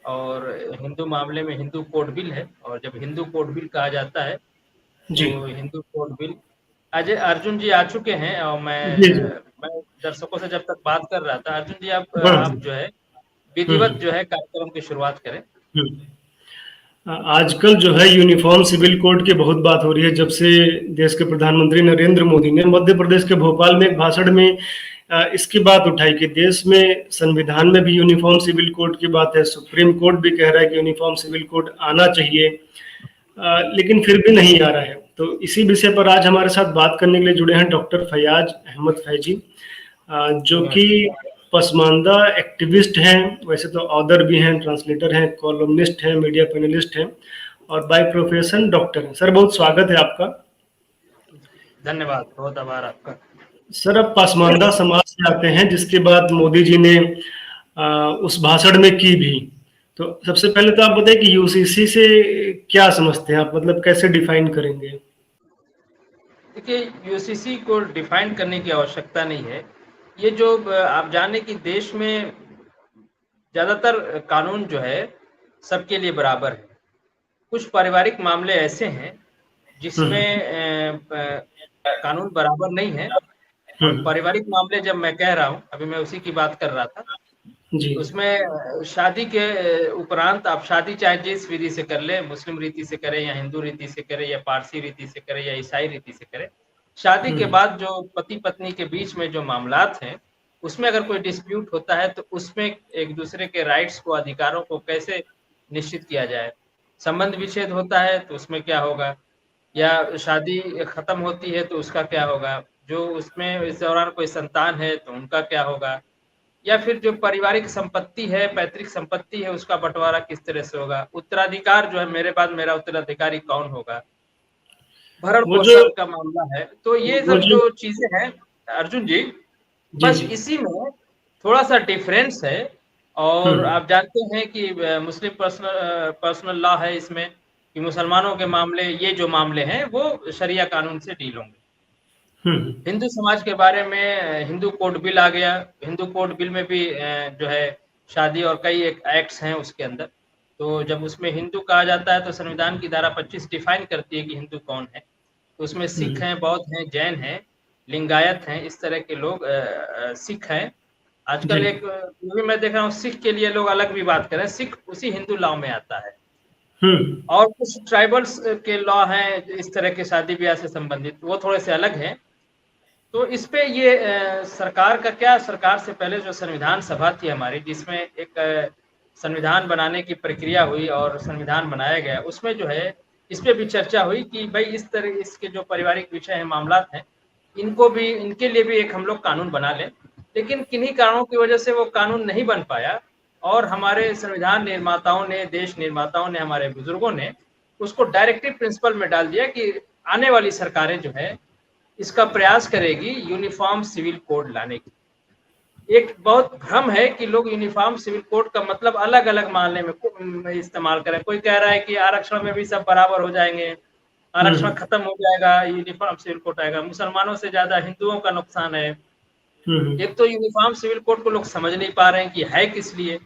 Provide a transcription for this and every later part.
और हिंदू मामले में हिंदू कोड बिल है, और जब हिंदू कोड बिल कहा जाता है जी तो हिंदू कोड बिल अजय अर्जुन जी आ चुके हैं, और जी जी। मैं दर्शकों से जब तक बात कर रहा था, अर्जुन जी हाँ। आप जो है विधिवत जो है कार्यक्रम की शुरुआत करें। हम्म। आजकल जो है यूनिफॉर्म सिविल कोड की बहुत बात हो रही है, जब से देश के प्रधानमंत्री नरेंद्र मोदी ने मध्य प्रदेश के भोपाल में एक भाषण में इसकी बात उठाई कि देश में संविधान में भी यूनिफॉर्म सिविल कोड की बात है, सुप्रीम कोर्ट भी कह रहा है कि यूनिफॉर्म सिविल कोड आना चाहिए, लेकिन फिर भी नहीं आ रहा है। तो इसी विषय पर आज हमारे साथ बात करने के लिए जुड़े हैं डॉक्टर फैयाज अहमद फैजी, जो कि पसमानदा एक्टिविस्ट हैं, वैसे तो ऑथर भी हैं, ट्रांसलेटर हैं, कॉलमनिस्ट हैं, मीडिया पैनलिस्ट हैं और बाय प्रोफेशन डॉक्टर हैं। सर बहुत स्वागत है आपका। धन्यवाद, बहुत आभार आपका। सर अब पसमानदा समाज से आते हैं, जिसकी बात मोदी जी ने उस भाषण में की भी। तो सबसे पहले तो आप बताएं कि यूसीसी से क्या समझते हैं आप, मतलब कैसे डिफाइन करेंगे? देखिए, यूसीसी को डिफाइन करने की आवश्यकता नहीं है। ये जो आप जाने कि देश में ज़्यादातर कानून जो है सबके लिए बराबर है। कुछ पारिवारिक मामले ऐसे हैं जिसमें हम्म कानून बराबर नहीं है, और हम्म। पारिवारिक मामले जब मैं कह रहा हूँ, अभी मैं उसी की बात कर रहा था, जी उसमें शादी के उपरांत आप शादी चाहे जिस विधि से कर ले, मुस्लिम रीति से करें या हिंदू रीति से करें या पारसी रीति से करें या ईसाई रीति से करें, शादी के हम्म बाद जो पति पत्नी के बीच में जो मामलात हैं, उसमें अगर कोई डिस्प्यूट होता है तो उसमें एक दूसरे के राइट्स को, अधिकारों को कैसे निश्चित किया जाए। संबंध विच्छेद होता है तो उसमें क्या होगा, या शादी खत्म होती है तो उसका क्या होगा, जो उसमें इस दौरान कोई संतान है तो उनका क्या होगा, या फिर जो पारिवारिक संपत्ति है, पैतृक संपत्ति है, उसका बंटवारा किस तरह से होगा, उत्तराधिकार जो है, मेरे बाद मेरा उत्तराधिकारी कौन होगा, भरण वो जो पोषण का मामला है। तो ये वो सब जो जो चीजें हैं अर्जुन जी, जी बस जी। इसी में थोड़ा सा डिफरेंस है। और हम्म आप जानते हैं कि मुस्लिम पर्सनल लॉ है इसमें, कि मुसलमानों के मामले, ये जो मामले हैं वो शरिया कानून से डील होंगे। हम्म हिंदू समाज के बारे में हिंदू कोड बिल आ गया। हिंदू कोड बिल में भी जो है शादी और कई एक एक्ट्स हैं उसके अंदर। तो जब उसमें हिंदू कहा जाता है तो संविधान की धारा 25 डिफाइन करती है कि हिंदू कौन है। तो उसमें सिख हम्म हैं, बौद्ध हैं, जैन हैं, लिंगायत हैं, इस तरह के लोग, सिख हैं। जी आजकल एक ये भी मैं देख रहा हूँ, सिख के लिए लोग अलग भी बात कर रहे हैं, सिख उसी हिंदू लॉ में आता है। हम्म। और कुछ ट्राइबल्स के लॉ हैं इस तरह के शादी ब्याह से संबंधित, वो थोड़े से अलग हैं। तो इस पे ये सरकार का क्या, सरकार से पहले जो संविधान सभा थी हमारी, जिसमें एक संविधान बनाने की प्रक्रिया हुई और संविधान बनाया गया, उसमें जो है इस पे भी चर्चा हुई कि भाई इस तरह इसके जो पारिवारिक विषय हैं, मामलात हैं, इनको भी, इनके लिए भी एक हम लोग कानून बना लें। लेकिन किन्हीं कारणों की वजह से वो कानून नहीं बन पाया, और हमारे संविधान निर्माताओं ने, देश निर्माताओं ने, हमारे बुजुर्गों ने उसको डायरेक्टिव प्रिंसिपल में डाल दिया कि आने वाली सरकारें जो है इसका प्रयास करेगी यूनिफॉर्म सिविल कोड लाने की। एक बहुत भ्रम है कि लोग यूनिफॉर्म सिविल कोड का मतलब अलग अलग मानने में इस्तेमाल करें। कोई कह रहा है कि आरक्षण में भी सब बराबर हो जाएंगे, आरक्षण हम्म खत्म हो जाएगा, यूनिफॉर्म सिविल कोड आएगा, मुसलमानों से ज्यादा हिंदुओं का नुकसान है। हम्म। एक तो यूनिफॉर्म सिविल कोड को लोग समझ नहीं पा रहे हैं कि है किस लिए।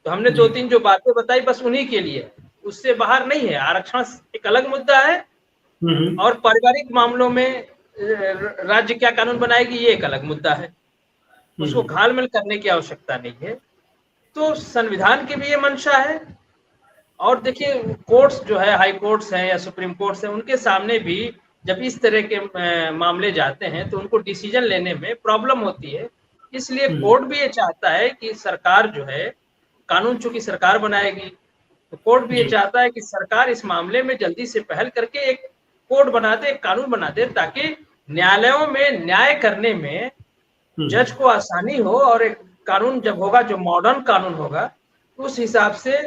तो हमने जी दो तीन जो बातें बताई बस उन्हीं के लिए, उससे बाहर नहीं है। आरक्षण एक अलग मुद्दा है, हम्म और पारिवारिक मामलों में राज्य क्या कानून बनाएगी ये एक अलग मुद्दा है। उसको हम्म घालमेल करने की आवश्यकता नहीं है। तो संविधान की भी ये मंशा है। और देखिए, कोर्ट्स जो है, हाई कोर्ट्स हैं या सुप्रीम कोर्ट्स हैं, उनके सामने भी जब इस तरह के मामले जाते हैं तो उनको डिसीजन लेने में प्रॉब्लम होती है। इसलिए हम्म। कोर्ट भी ये चाहता है कि सरकार जो है, कानून चूंकि सरकार बनाएगी, तो कोर्ट भी ये जी चाहता है कि सरकार इस मामले में जल्दी से पहल करके एक कोड बना दे, एक कानून बना दे, ताकि न्यायालयों में न्याय करने में हम्म जज को आसानी हो। और एक कानून जब होगा जो मॉडर्न कानून होगा, तो उस हिसाब से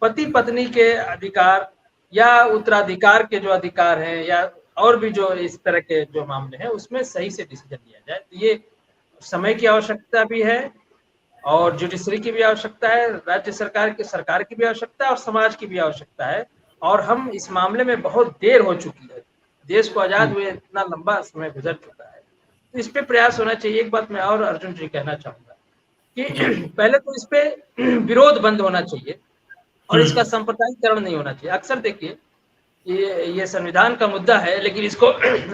पति पत्नी के अधिकार या उत्तराधिकार के जो अधिकार हैं, या और भी जो इस तरह के जो मामले हैं, उसमें सही से डिसीजन लिया जाए। तो ये समय की आवश्यकता भी है, और जुडिशरी की भी आवश्यकता है, राज्य सरकार की भी आवश्यकता है, और समाज की भी आवश्यकता है। और हम इस मामले में बहुत देर हो चुकी है, देश को आजाद हुए इतना लंबा समय गुजर चुका है। तो इस पे प्रयास होना चाहिए। एक बात मैं और अर्जुन जी कहना चाहूंगा जी। कि पहले तो इस पे विरोध बंद होना चाहिए। और इसका सांप्रदायिकरण नहीं होना चाहिए। अक्सर देखिए ये संविधान का मुद्दा है, लेकिन इसको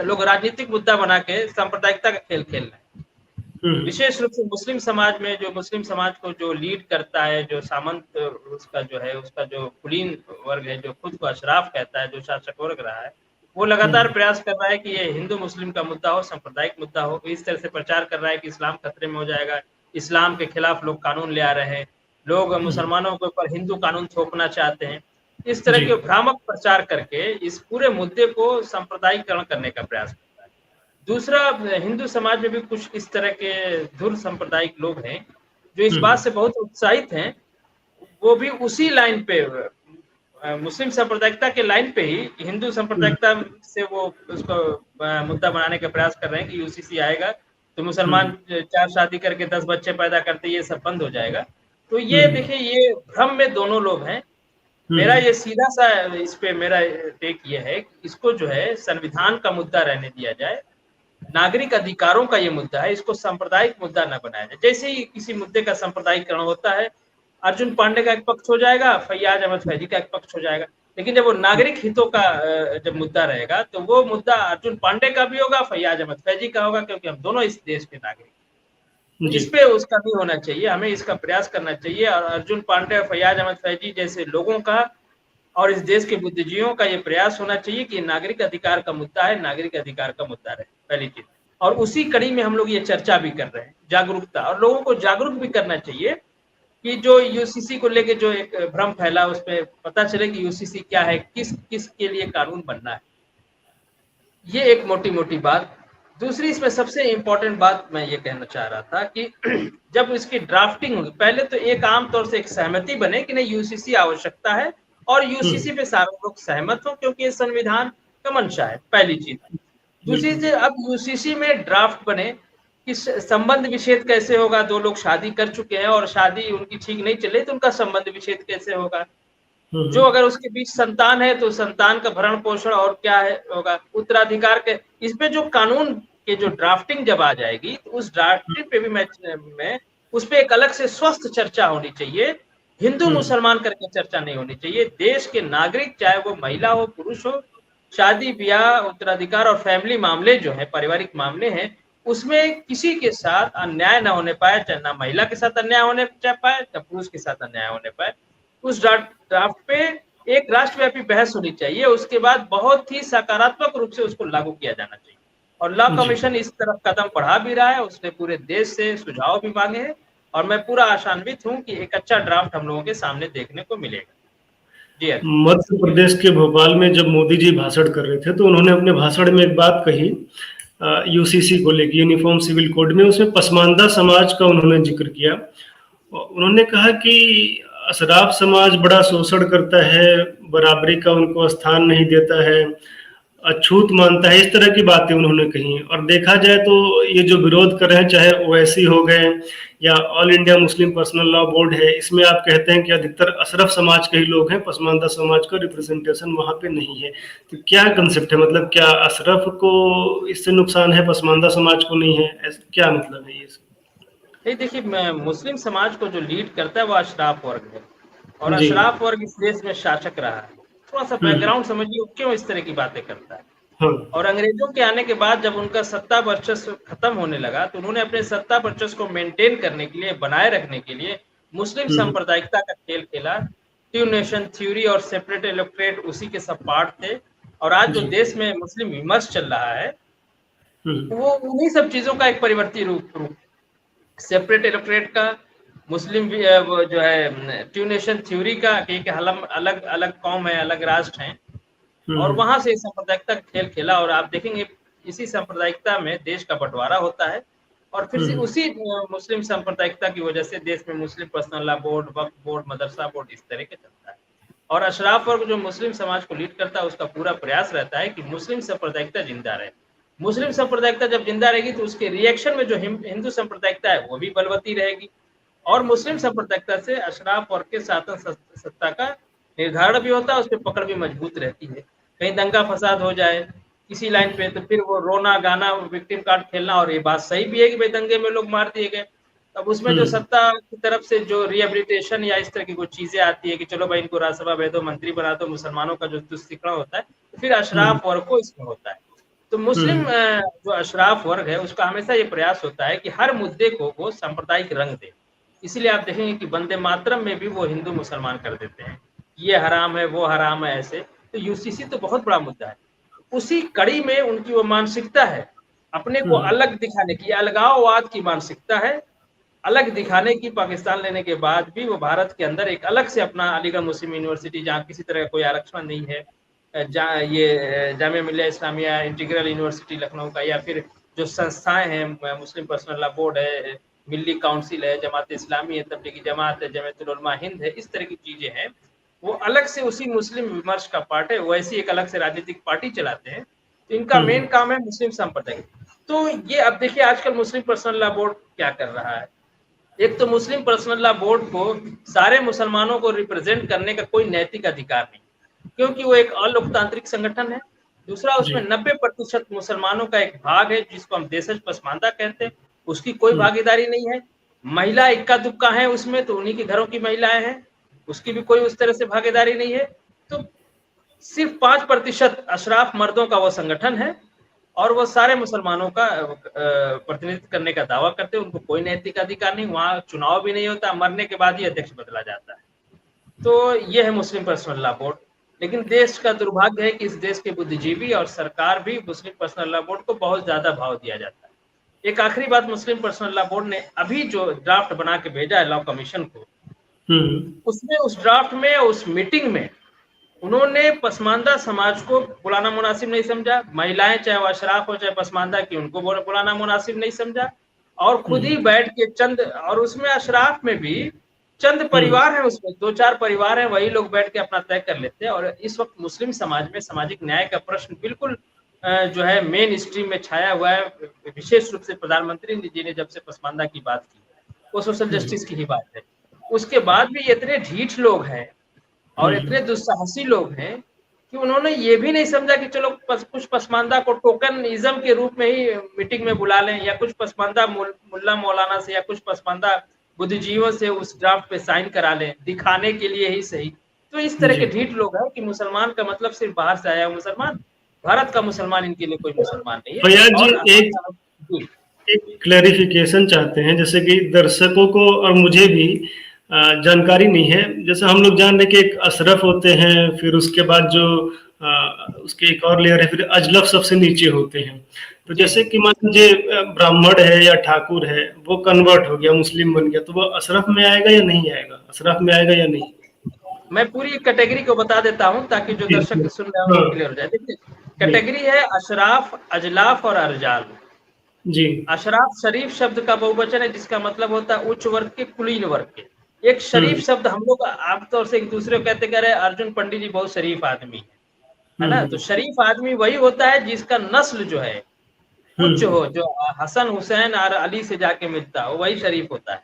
लोग राजनीतिक मुद्दा बना के सांप्रदायिकता का खेल खेल रहे हैं। विशेष रूप से मुस्लिम समाज में, जो मुस्लिम समाज को जो लीड करता है, जो सामंत उसका जो है, उसका जो कुलीन वर्ग है, जो खुद को अशराफ कहता है, जो शासक वर्ग रहा है, वो लगातार प्रयास कर रहा है कि ये हिंदू मुस्लिम का मुद्दा हो, सांप्रदायिक मुद्दा हो। इस तरह से प्रचार कर रहा है कि इस्लाम खतरे में हो जाएगा, इस्लाम के खिलाफ लोग कानून ले आ रहे हैं, लोग मुसलमानों के ऊपर हिंदू कानून थोपना चाहते हैं। इस तरह के भ्रामक प्रचार करके इस पूरे मुद्दे को सांप्रदायिकरण करने का प्रयास करता है। दूसरा, हिंदू समाज में भी कुछ इस तरह के धुर सांप्रदायिक लोग हैं जो इस बात से बहुत उत्साहित हैं, वो भी उसी लाइन पे, मुस्लिम सांप्रदायिकता के लाइन पे ही हिंदू सांप्रदायिकता से वो उसको मुद्दा बनाने का प्रयास कर रहे हैं कि यूसीसी आएगा तो मुसलमान 4 शादी करके 10 बच्चे पैदा करते, ये सब बंद हो जाएगा। तो ये देखिए, ये भ्रम में दोनों लोग हैं। मेरा ये सीधा सा इस पे मेरा टेक ये है कि इसको जो है संविधान का मुद्दा रहने दिया जाए, नागरिक अधिकारों का ये मुद्दा है, इसको सांप्रदायिक मुद्दा न बनाया जाए। जैसे ही किसी मुद्दे का सांप्रदायिकरण होता है, अर्जुन पांडे का एक पक्ष हो जाएगा, फैयाज अहमद फैजी का एक पक्ष हो जाएगा। लेकिन जब वो नागरिक हितों का जब मुद्दा रहेगा, तो वो मुद्दा अर्जुन पांडे का भी होगा, फैयाज अहमद फैजी का होगा, क्योंकि हम दोनों इस देश के नागरिक। इस पे उसका नहीं होना चाहिए, हमें इसका प्रयास करना चाहिए। और अर्जुन पांडे और फैयाज अहमद फैजी जैसे लोगों का और इस देश के बुद्धिजीवियों का ये प्रयास होना चाहिए कि नागरिक अधिकार का मुद्दा है, नागरिक अधिकार का मुद्दा रहे, पहली चीज। और उसी कड़ी में हम लोग ये चर्चा भी कर रहे हैं, जागरूकता, और लोगों को जागरूक भी करना चाहिए कि जो यूसीसी को लेके जो एक भ्रम फैला, उस पर पता चले कि यूसीसी क्या है, किस किस के लिए कानून बनना है। ये एक मोटी मोटी बात। दूसरी इसमें सबसे इंपॉर्टेंट बात मैं ये कहना चाह रहा था कि जब इसकी ड्राफ्टिंग होगी, पहले तो एक आम तौर से एक सहमति बने कि नहीं, यूसीसी आवश्यकता है और यूसीसी पे सारे लोग सहमत हो, क्योंकि ये संविधान का मंशा है, पहली चीज। दूसरी चीज, अब यूसीसी में ड्राफ्ट बने कि संबंध विच्छेद कैसे होगा। दो लोग शादी कर चुके हैं और शादी उनकी ठीक नहीं चले, तो उनका संबंध विच्छेद कैसे होगा। जो अगर उसके बीच संतान है तो संतान का भरण पोषण और क्या है होगा, उत्तराधिकार के, इस पे जो कानून के जो ड्राफ्टिंग जब आ जाएगी, तो उस ड्राफ्टिंग पे भी मैं उस पे एक अलग से स्वस्थ चर्चा होनी चाहिए। हिंदू मुसलमान करके चर्चा नहीं होनी चाहिए। देश के नागरिक, चाहे वो महिला हो पुरुष हो, शादी ब्याह, उत्तराधिकार और फैमिली मामले जो है, पारिवारिक मामले हैं, उसमें किसी के साथ अन्याय न होने पाए, चाहे ना महिला के साथ अन्याय होने पाए, चाहे पुरुष के साथ अन्याय होने पाए। उस ड्राफ्ट पे एक राष्ट्रव्यापी बहस होनी चाहिए, उसके बाद बहुत ही सकारात्मक रूप से उसको लागू किया जाना चाहिए। और लॉ कमीशन इस तरफ कदम बढ़ा भी रहा है, उसने पूरे देश से सुझाव भी मांगे हैं, और मैं पूरा आशान्वित हूं कि एक अच्छा ड्राफ्ट हम लोगों के सामने देखने को मिलेगा। जी, मध्य प्रदेश के भोपाल में जब मोदी जी भाषण कर रहे थे, तो उन्होंने अपने भाषण में एक बात कही यूसीसी को लेकर, यूनिफॉर्म सिविल कोड में। उसमें पसमानदा समाज का उन्होंने जिक्र किया। उन्होंने कहा कि अशराफ समाज बड़ा शोषण करता है, बराबरी का उनको स्थान नहीं देता है, अछूत मानता है, इस तरह की बातें उन्होंने कही। और देखा जाए तो ये जो विरोध कर रहे हैं, चाहे ओवैसी हो गए या all India Muslim personal law board है, इसमें आप कहते हैं कि अधिकतर अशरफ समाज के ही लोग हैं, पसमानदा समाज का रिप्रेजेंटेशन वहां पे नहीं है। तो क्या कंसेप्ट है, मतलब क्या अशरफ को इससे नुकसान है, पसमानदा समाज को नहीं है, क्या मतलब है ये? नहीं, देखिए, मुस्लिम समाज को जो लीड करता है वो अशराफ वर्ग है, और अशराफ वर्ग इस देश में शासक रहा है। थोड़ा सा बैकग्राउंड समझिए क्यों इस तरह की बातें करता है। और अंग्रेजों के आने के बाद जब उनका सत्ता वर्चस्व खत्म होने लगा, तो उन्होंने अपने सत्ता वर्चस्व को मेंटेन करने के लिए, बनाए रखने के लिए मुस्लिम सांप्रदायिकता का खेल खेला। टू नेशन थ्योरी और सेपरेट इलेक्टोरेट उसी के सब पार्ट थे। और आज जो देश में मुस्लिम विमर्श चल रहा है, वो उन्हीं सब चीजों का एक परिवर्ती रूप सेपरेट इलेक्टोरेट का, मुस्लिम वो जो है टू नेशन थ्योरी का, कि अलग अलग कौम है, अलग राष्ट्र हैं, और वहां से सांप्रदायिकता खेल खेला। और आप देखेंगे इसी सांप्रदायिकता में देश का बंटवारा होता है, और फिर से उसी मुस्लिम सांप्रदायिकता की वजह से देश में मुस्लिम पर्सनल लॉ बोर्ड, वक्फ बोर्ड, मदरसा बोर्ड इस तरह के चलता है। और अशराफ वर्ग जो मुस्लिम समाज को लीड करता है, उसका पूरा प्रयास रहता है कि मुस्लिम सांप्रदायिकता जिंदा रहे। मुस्लिम सांप्रदायिकता जब जिंदा रहेगी तो उसके रिएक्शन में जो हिंदू सांप्रदायिकता है वो भी बलवती रहेगी, और मुस्लिम सांप्रदायिकता से अशराफ वर्ग के शासन सत्ता का निर्धारण भी होता है, उस पर पकड़ भी मजबूत रहती है। कहीं दंगा फसाद हो जाए किसी लाइन पे, तो फिर वो रोना गाना, विक्टिम कार्ड खेलना। और ये बात सही भी है कि भाई दंगे में लोग मार दिए गए, अब उसमें जो सत्ता की तरफ से जो रिहेबिलिटेशन या इस तरह की कुछ चीजें आती है कि चलो भाई इनको राज्यसभा भेज दो, मंत्री बना दो, मुसलमानों का जो तुष्टिकरण होता है, तो फिर अशराफ वर्ग को इसमें होता है। तो मुस्लिम जो अशराफ वर्ग है उसका हमेशा ये प्रयास होता है कि हर मुद्दे को वो सांप्रदायिक रंग दे। इसीलिए आप देखेंगे कि वंदे मातरम में भी वो हिंदू मुसलमान कर देते हैं, ये हराम है वो हराम है ऐसे। तो यूसीसी तो बहुत बड़ा मुद्दा है, उसी कड़ी में उनकी वो मानसिकता है अपने को अलग दिखाने की, अलगाववाद की मानसिकता है, अलग दिखाने की। पाकिस्तान लेने के बाद भी वो भारत के अंदर एक अलग से अपना अलीगढ़ मुस्लिम यूनिवर्सिटी, जहाँ किसी तरह का कोई आरक्षण नहीं है, जहाँ ये जामिया मिल्लिया इस्लामिया इंटीग्रल यूनिवर्सिटी लखनऊ का, या फिर जो संस्थाएं हैं, मुस्लिम पर्सनल लॉ बोर्ड है, मिल्ली काउंसिल है, जमात इस्लामी है, तबलीगी जमात है, जमात उलमा हिंद है, इस तरह की चीजें हैं, वो अलग से उसी मुस्लिम विमर्श का पार्ट है, वैसी एक अलग से राजनीतिक पार्टी चलाते हैं। तो इनका मेन काम है मुस्लिम संप्रदाय। तो ये अब देखिए आजकल मुस्लिम पर्सनल लॉ बोर्ड क्या कर रहा है। एक तो मुस्लिम पर्सनल लॉ बोर्ड को सारे मुसलमानों को रिप्रेजेंट करने का कोई नैतिक अधिकार नहीं, क्योंकि वो एक अलोकतांत्रिक संगठन है। दूसरा, उसमें 90% मुसलमानों का एक भाग है जिसको हम देशज पसमानदा कहते हैं, उसकी कोई भागीदारी नहीं है। महिला इक्का दुक्का है उसमें, तो उन्हीं के घरों की महिलाएं हैं, उसकी भी कोई उस तरह से भागीदारी नहीं है। तो सिर्फ 5% अशराफ मर्दों का वो संगठन है, और वो सारे मुसलमानों का प्रतिनिधित्व करने का दावा करते हैं। उनको कोई नैतिक अधिकार नहीं, वहां चुनाव भी नहीं होता, मरने के बाद ही अध्यक्ष बदला जाता है। तो ये है मुस्लिम पर्सनल लॉ बोर्ड। लेकिन देश का दुर्भाग्य है कि इस देश के बुद्धिजीवी और सरकार भी मुस्लिम पर्सनल लॉ बोर्ड को बहुत ज्यादा भाव दिया जाता है। एक आखिरी बात, मुस्लिम पर्सनल लॉ बोर्ड ने अभी जो ड्राफ्ट बना के भेजा है लॉ कमीशन को, उसमें उस ड्राफ्ट में, उस मीटिंग में उन्होंने पसमानदा समाज को बुलाना मुनासिब नहीं समझा, महिलाएं चाहे वो अशराफ हो चाहे पसमानदा की, उनको बुलाना मुनासिब नहीं समझा, और खुद ही बैठ के चंद, और उसमें अशराफ में भी चंद परिवार हैं, उसमें 2-4 परिवार हैं, वही लोग बैठ के अपना तय कर लेते हैं। और इस वक्त मुस्लिम समाज में सामाजिक न्याय का प्रश्न बिल्कुल जो है मेन स्ट्रीम में छाया हुआ है। विशेष रूप से प्रधानमंत्री जी ने जब से पसमानदा की बात की है, वो सोशल जस्टिस की ही बात है। उसके बाद भी इतने ढीठ लोग हैं और इतने दुस्साहसी लोग हैं कि उन्होंने ये भी नहीं समझा कि चलो कुछ पसमानदा को टोकनिज्म के रूप में ही मीटिंग में बुला लें, या कुछ पसमानदा मुल्ला मौलाना से या कुछ पसमानदा बुद्धिजीवियों से उस ड्राफ्ट पे साइन करा लें, दिखाने के लिए ही सही। तो इस तरह के ढीठ लोग हैं कि मुसलमान का मतलब सिर्फ बाहर से आया मुसलमान, भारत का मुसलमान इनके लिए कोई मुसलमान नहीं है। फैयाज जी, एक क्लैरिफिकेशन चाहते हैं, जैसे कि दर्शकों को और मुझे भी जानकारी नहीं है। जैसे हम लोग जान रहे कि एक अशरफ होते हैं, फिर उसके बाद जो उसके एक और लेयर है, फिर अजलफ सबसे नीचे होते हैं। तो जैसे कि मान लीजिए ब्राह्मण है या ठाकुर है, वो कन्वर्ट हो गया, मुस्लिम बन गया, तो वो अशरफ में आएगा या नहीं आएगा, अशरफ में आएगा या नहीं? मैं पूरी कैटेगरी को बता देता हूं ताकि जो दर्शक सुन रहे हैं क्लियर हो जाए। देखिए कैटेगरी है अशराफ, अजलाफ और अर्जाल जी। अशराफ शरीफ शब्द का बहुवचन है, जिसका मतलब होता है उच्च वर्ग के, कुलीन वर्ग के। एक शरीफ शब्द हम लोग आमतौर से एक दूसरे को कहते कह रहे अर्जुन पंडित जी बहुत शरीफ आदमी है ना। तो शरीफ आदमी वही होता है जिसका नस्ल जो है उच्च हो, जो हसन हुसैन और अली से जाके मिलता हो, वही शरीफ होता है।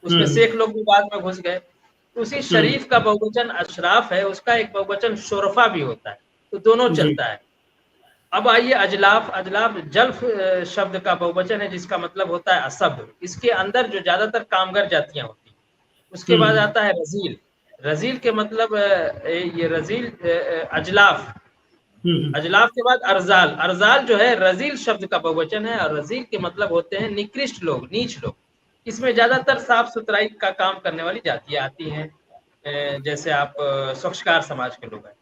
उसमें शेख लोग भी बाद में घुस गए। उसी शरीफ का बहुवचन अशराफ है, उसका एक बहुवचन शोरफा भी होता है, तो दोनों चलता है। अब आइए अजलाफ। अजलाफ जल्फ शब्द का बहुवचन है, जिसका मतलब होता है असभ। इसके अंदर जो ज्यादातर कामगर जातियां होती हैं। उसके बाद आता है रजील। रजील के मतलब ये रजील अजलाफ। अजलाफ के बाद अरजाल। अरजाल जो है रजील शब्द का बहुवचन है, और रजील के मतलब होते हैं निकृष्ट लोग, नीच लोग। इसमें ज्यादातर साफ सुथराई का काम करने वाली जातियां आती हैं, जैसे आप स्वच्छकार समाज के लोग हैं।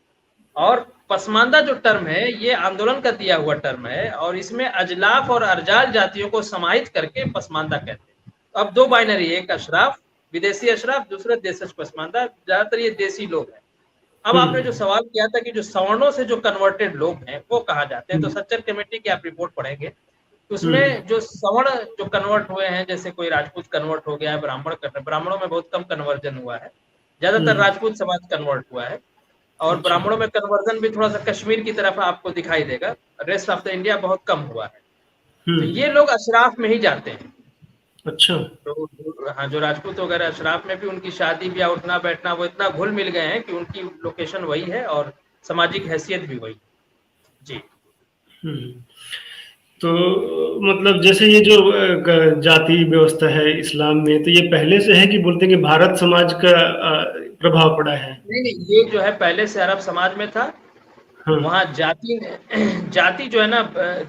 और पसमानदा जो टर्म है ये आंदोलन का दिया हुआ टर्म है, और इसमें अजलाफ और अरजाल जातियों को समाहित करके पसमानदा कहते हैं। तो अब दो बाइनरी, एक अशराफ विदेशी अशराफ, दूसरा देशज पसमानदा। ज्यादातर ये देसी लोग हैं। अब आपने जो सवाल किया था कि जो सवर्णों से जो कन्वर्टेड लोग हैं वो कहा जाते हैं, तो सच्चर कमेटी की आप रिपोर्ट पढ़ेंगे, उसमें जो सवर्ण जो कन्वर्ट हुए हैं, जैसे कोई राजपूत कन्वर्ट हो गया है, ब्राह्मणों में बहुत कम कन्वर्जन हुआ है, ज्यादातर राजपूत समाज कन्वर्ट हुआ है। और ब्राह्मणों में कन्वर्जन भी थोड़ा सा कश्मीर की तरफ आपको दिखाई देगा, रेस्ट ऑफ द इंडिया बहुत कम हुआ है। तो ये लोग अशराफ में ही जाते हैं। अच्छा। तो हाँ, जो राजपूत वगैरह अशराफ में भी उनकी शादी ब्याह, उठना बैठना, वो इतना घुल मिल गए हैं कि उनकी लोकेशन वही है और सामाजिक हैसियत भी वही। जी। तो मतलब जैसे ये जो जाति व्यवस्था है इस्लाम में, तो ये पहले से है कि बोलते हैं कि भारत समाज का प्रभाव पड़ा है? नहीं नहीं, ये जो है पहले से अरब समाज में था। हाँ। वहाँ जाति जाति जो है ना,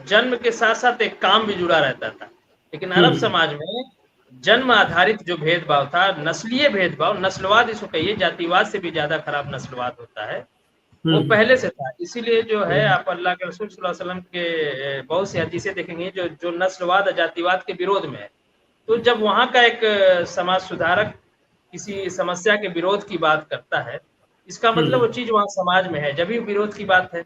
जन्म के साथ साथ एक काम भी जुड़ा रहता था। लेकिन अरब हम्म। समाज में जन्म आधारित जो भेदभाव था, नस्लीय भेदभाव, नस्लवाद इसको कहिए, जातिवाद से भी ज्यादा खराब नस्लवाद होता है, वो हम्म। पहले से था। इसीलिए जो है हम्म। आप अल्लाह के रसूल सल्लल्लाहु अलैहि वसल्लम के बहुत सी हदीसें देखेंगे जो जो नस्लवाद जातिवाद के विरोध में है। तो जब वहाँ का एक समाज सुधारक किसी समस्या के विरोध की बात करता है, इसका मतलब वो हम्म। चीज वहाँ समाज में है, जब भी विरोध की बात है।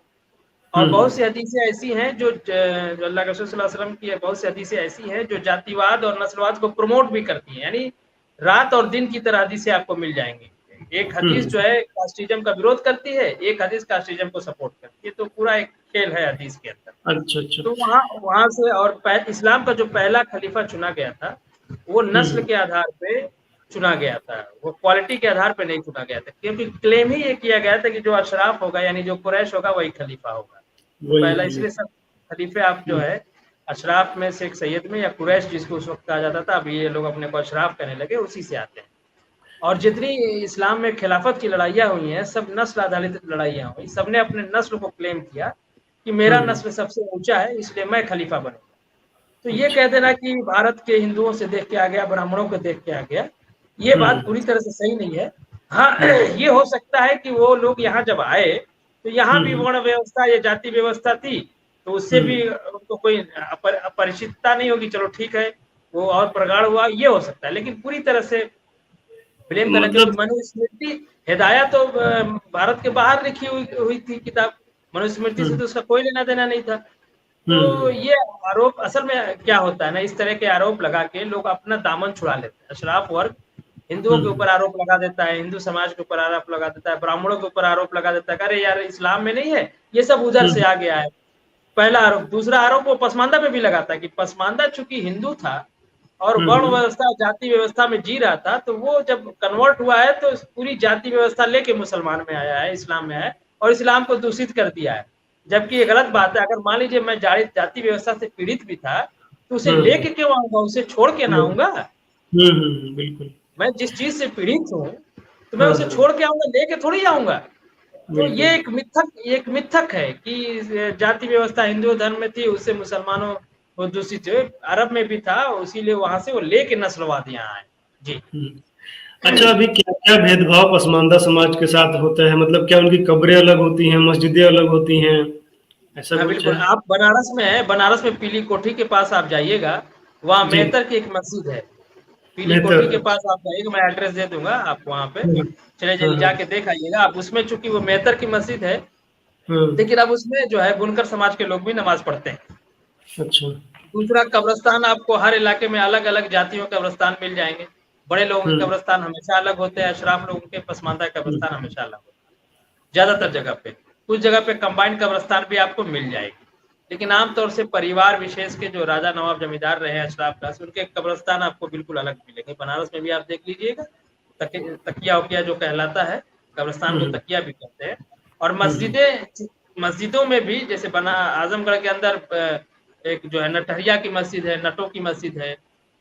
और हम्म। बहुत सी हदीसें ऐसी हैं जो अल्लाह के रसूल सल्लल्लाहु अलैहि वसल्लम की बहुत सी हदीसें ऐसी हैं जो जातिवाद और नस्लवाद को प्रमोट भी करती हैं, यानी रात और दिन की तरह हदीसें आपको मिल जाएंगी। एक हदीस हम्म। जो है कास्टिज्म का विरोध करती है, एक हदीस कास्टिज्म को सपोर्ट करती है, तो पूरा एक खेल है हदीस के अंदर। अच्छा अच्छा। तो वहाँ वहाँ से, और इस्लाम का जो पहला खलीफा चुना गया था, वो नस्ल हम्म। के आधार पे चुना गया था, वो क्वालिटी के आधार पे नहीं चुना गया था, क्योंकि क्लेम ही ये किया गया था कि जो अशराफ होगा यानी जो कुरैश होगा वही खलीफा होगा। तो वही पहला वही। इसलिए सब खलीफे आप जो हम्म। है अशराफ में से एक सैयद में, या कुरैश जिसको उस वक्त कहा जाता था, अभी ये लोग अपने को अशराफ कहने लगे, उसी से आते हैं। और जितनी इस्लाम में खिलाफत की लड़ाइयाँ हुई हैं, सब नस्ल आधारित लड़ाइयाँ हुई, सबने अपने नस्ल को क्लेम किया कि मेरा हम्म। नस्ल सबसे ऊंचा है, इसलिए मैं खलीफा बनूंगा। तो ये अच्छा। कह देना कि भारत के हिंदुओं से देख के आ गया, ब्राह्मणों को देख के आ गया, ये बात हम्म। पूरी तरह से सही नहीं है। हाँ, हम्म। ये हो सकता है कि वो लोग यहाँ जब आए तो यहाँ भी हम्म। वर्ण व्यवस्था या जाति व्यवस्था थी, तो उससे भी हम्म। उनको कोई अपरिचितता नहीं होगी, चलो ठीक है, वो और प्रगाढ़ हुआ, ये हो सकता है। लेकिन पूरी तरह से ब्लेम करना, क्योंकि मतलब। मनुस्मृति हिदायत तो भारत के बाहर लिखी हुई थी किताब, मनुस्मृति से हम्म। तो उसका कोई लेना देना नहीं था। तो हम्म। ये आरोप असल में क्या होता है ना, इस तरह के आरोप लगा के लोग अपना दामन छुड़ा लेते हैं। अशराफ वर्ग हिंदुओं के हम्म। ऊपर आरोप लगा देता है, हिंदू समाज के ऊपर आरोप लगा देता है, ब्राह्मणों के ऊपर आरोप लगा देता है, अरे यार इस्लाम में नहीं है, ये सब उधर से हम्म। आ गया है। पहला आरोप। दूसरा आरोप वो पसमानदा पे भी लगाता है कि पसमानदा चूंकि हिंदू था और वर्ण हम्म। व्यवस्था जाति व्यवस्था में जी रहा था, तो वो जब कन्वर्ट हुआ है तो पूरी जाति व्यवस्था लेके मुसलमान में आया है, इस्लाम में आया है, और इस्लाम को दूषित कर दिया है। जबकि ये गलत बात है। अगर मान लीजिए मैं जाति व्यवस्था से पीड़ित भी था, तो उसे हम्म। लेके क्यों आऊंगा, उसे छोड़ के ना आऊंगा। बिल्कुल। मैं जिस चीज से पीड़ित हूँ, तो मैं हाँ उसे हाँ। छोड़ के आऊंगा, लेके थोड़ी आऊंगा। तो बिल्कुल। ये एक मिथक है कि जाति व्यवस्था हिंदू धर्म में थी, उससे मुसलमानों को दूषित हुए, अरब में भी था, इसीलिए वहां से वो लेके नस्लवाद यहाँ आए। जी। हम्म। अच्छा, अभी क्या क्या भेदभाव पसमानदा समाज के साथ होता है? मतलब क्या उनकी कब्रें अलग होती हैं, मस्जिदें अलग होती हैं, ऐसा हाँ कुछ बिल्कुल, है? आप बनारस में है, बनारस में पीली कोठी के पास आप जाइएगा, वहाँ जी। मेहतर की एक मस्जिद है। पीली कोठी मेहतर, के पास अच्छा। आप जाइएगा, मैं एड्रेस दे दूंगा, आप वहाँ पे हाँ चले हाँ। जाइए, हाँ जाके देख आइएगा आप। उसमें चूंकि वो मेहतर की मस्जिद है, हाँ। लेकिन अब उसमें जो है बुनकर समाज के लोग भी नमाज पढ़ते हैं। अच्छा। दूसरा, कब्रिस्तान आपको हर इलाके में अलग अलग जातियों के कब्रिस्तान मिल जाएंगे। बड़े लोगों के हम्म। कब्रिस्तान हमेशा अलग होते हैं, अशराफ लोगों के, पसमानदा हम्म। कब्रिस्तान हमेशा अलग होते हैं ज्यादातर जगह पे। कुछ जगह पे कंबाइंड कब्रिस्तान भी आपको मिल जाएगी, लेकिन आमतौर से परिवार विशेष के जो राजा नवाब जमींदार रहे हैं अशराफ क्लास, उनके कब्रिस्तान आपको बिल्कुल अलग मिलेंगे। बनारस में भी आप देख लीजिएगा, तकिया उकिया जो कहलाता है, कब्रिस्तान को हम्म। तकिया भी कहते हैं। और हम्म। मस्जिदों में भी, जैसे बना आजमगढ़ के अंदर एक जो है नटहरिया की मस्जिद है, नटों की मस्जिद है,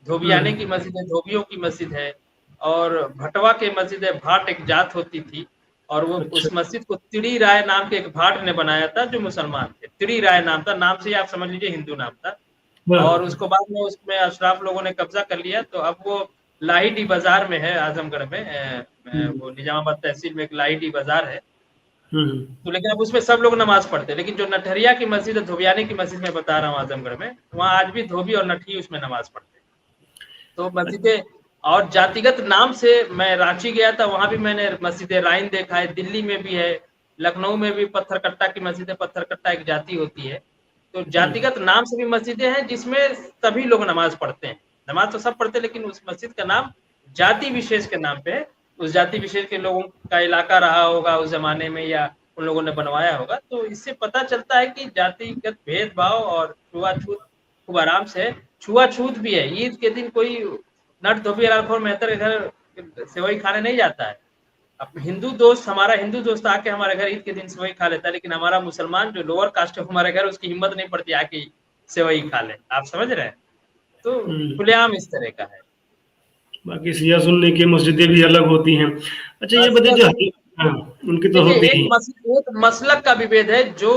धोबियाने की हम्म। मस्जिद है, धोबियों की मस्जिद है, और भटवा की मस्जिद है। भाट एक जात होती थी, और वो अच्छा। उस मस्जिद को तिड़ी राय नाम के एक भाट ने बनाया था, जो मुसलमान थे। तिड़ी राय नाम था, नाम से ही आप समझ लीजिए हिंदू नाम था। हाँ और हाँ। उसको बाद में उसमें अशराफ लोगों ने कब्जा कर लिया, तो अब वो लाहिडी बाजार में है, आजमगढ़ में हम्म। वो निजामाबाद तहसील में एक लाहिडी बाजार है। हम्म। तो लेकिन अब उसमें सब लोग नमाज पढ़ते हैं, लेकिन जो नटहरिया की मस्जिद है, धोबियाने की मस्जिद में बता रहा हूँ आजमगढ़ में, वहाँ आज भी धोबी और नटही उसमें नमाज पढ़ते हैं। तो मस्जिदें, और जातिगत नाम से, मैं रांची गया था, वहां भी मैंने मस्जिद राइन देखा है, दिल्ली में भी है, लखनऊ में भी पत्थर कट्टा की मस्जिद है। पत्थर कट्टा एक जाति होती है। तो हम्म। जातिगत नाम से भी मस्जिदें हैं जिसमें सभी लोग नमाज पढ़ते हैं। नमाज तो सब पढ़ते हैं, लेकिन उस मस्जिद का नाम जाति विशेष के नाम पे है। उस जाति विशेष के लोगों का इलाका रहा होगा उस जमाने में, या उन लोगों ने बनवाया होगा। तो इससे पता चलता है कि जातिगत भेदभाव और छुआछूत खूब आराम से है। छुआछूत भी है। ईद के दिन कोई नट धोबी लालखोर मेहतर के घर सेवई खाने नहीं जाता है। अब हमारा हिंदू दोस्त आके हमारे घर ईद के दिन सेवई खा लेता है, लेकिन हमारा मुसलमान जो लोअर कास्ट है हमारे घर, उसकी हिम्मत नहीं पड़ती आके सेवई खा ले, आप समझ रहे हैं? तो हम्म। खुलेआम इस तरह का है। बाकी शिया सुन्नी की मस्जिदें भी अलग होती हैं। अच्छा ये बताइए शिया जो सुन्नी, हाँ, उनकी तो देखिए होती एक ही। एक मसलक का विभेद है, जो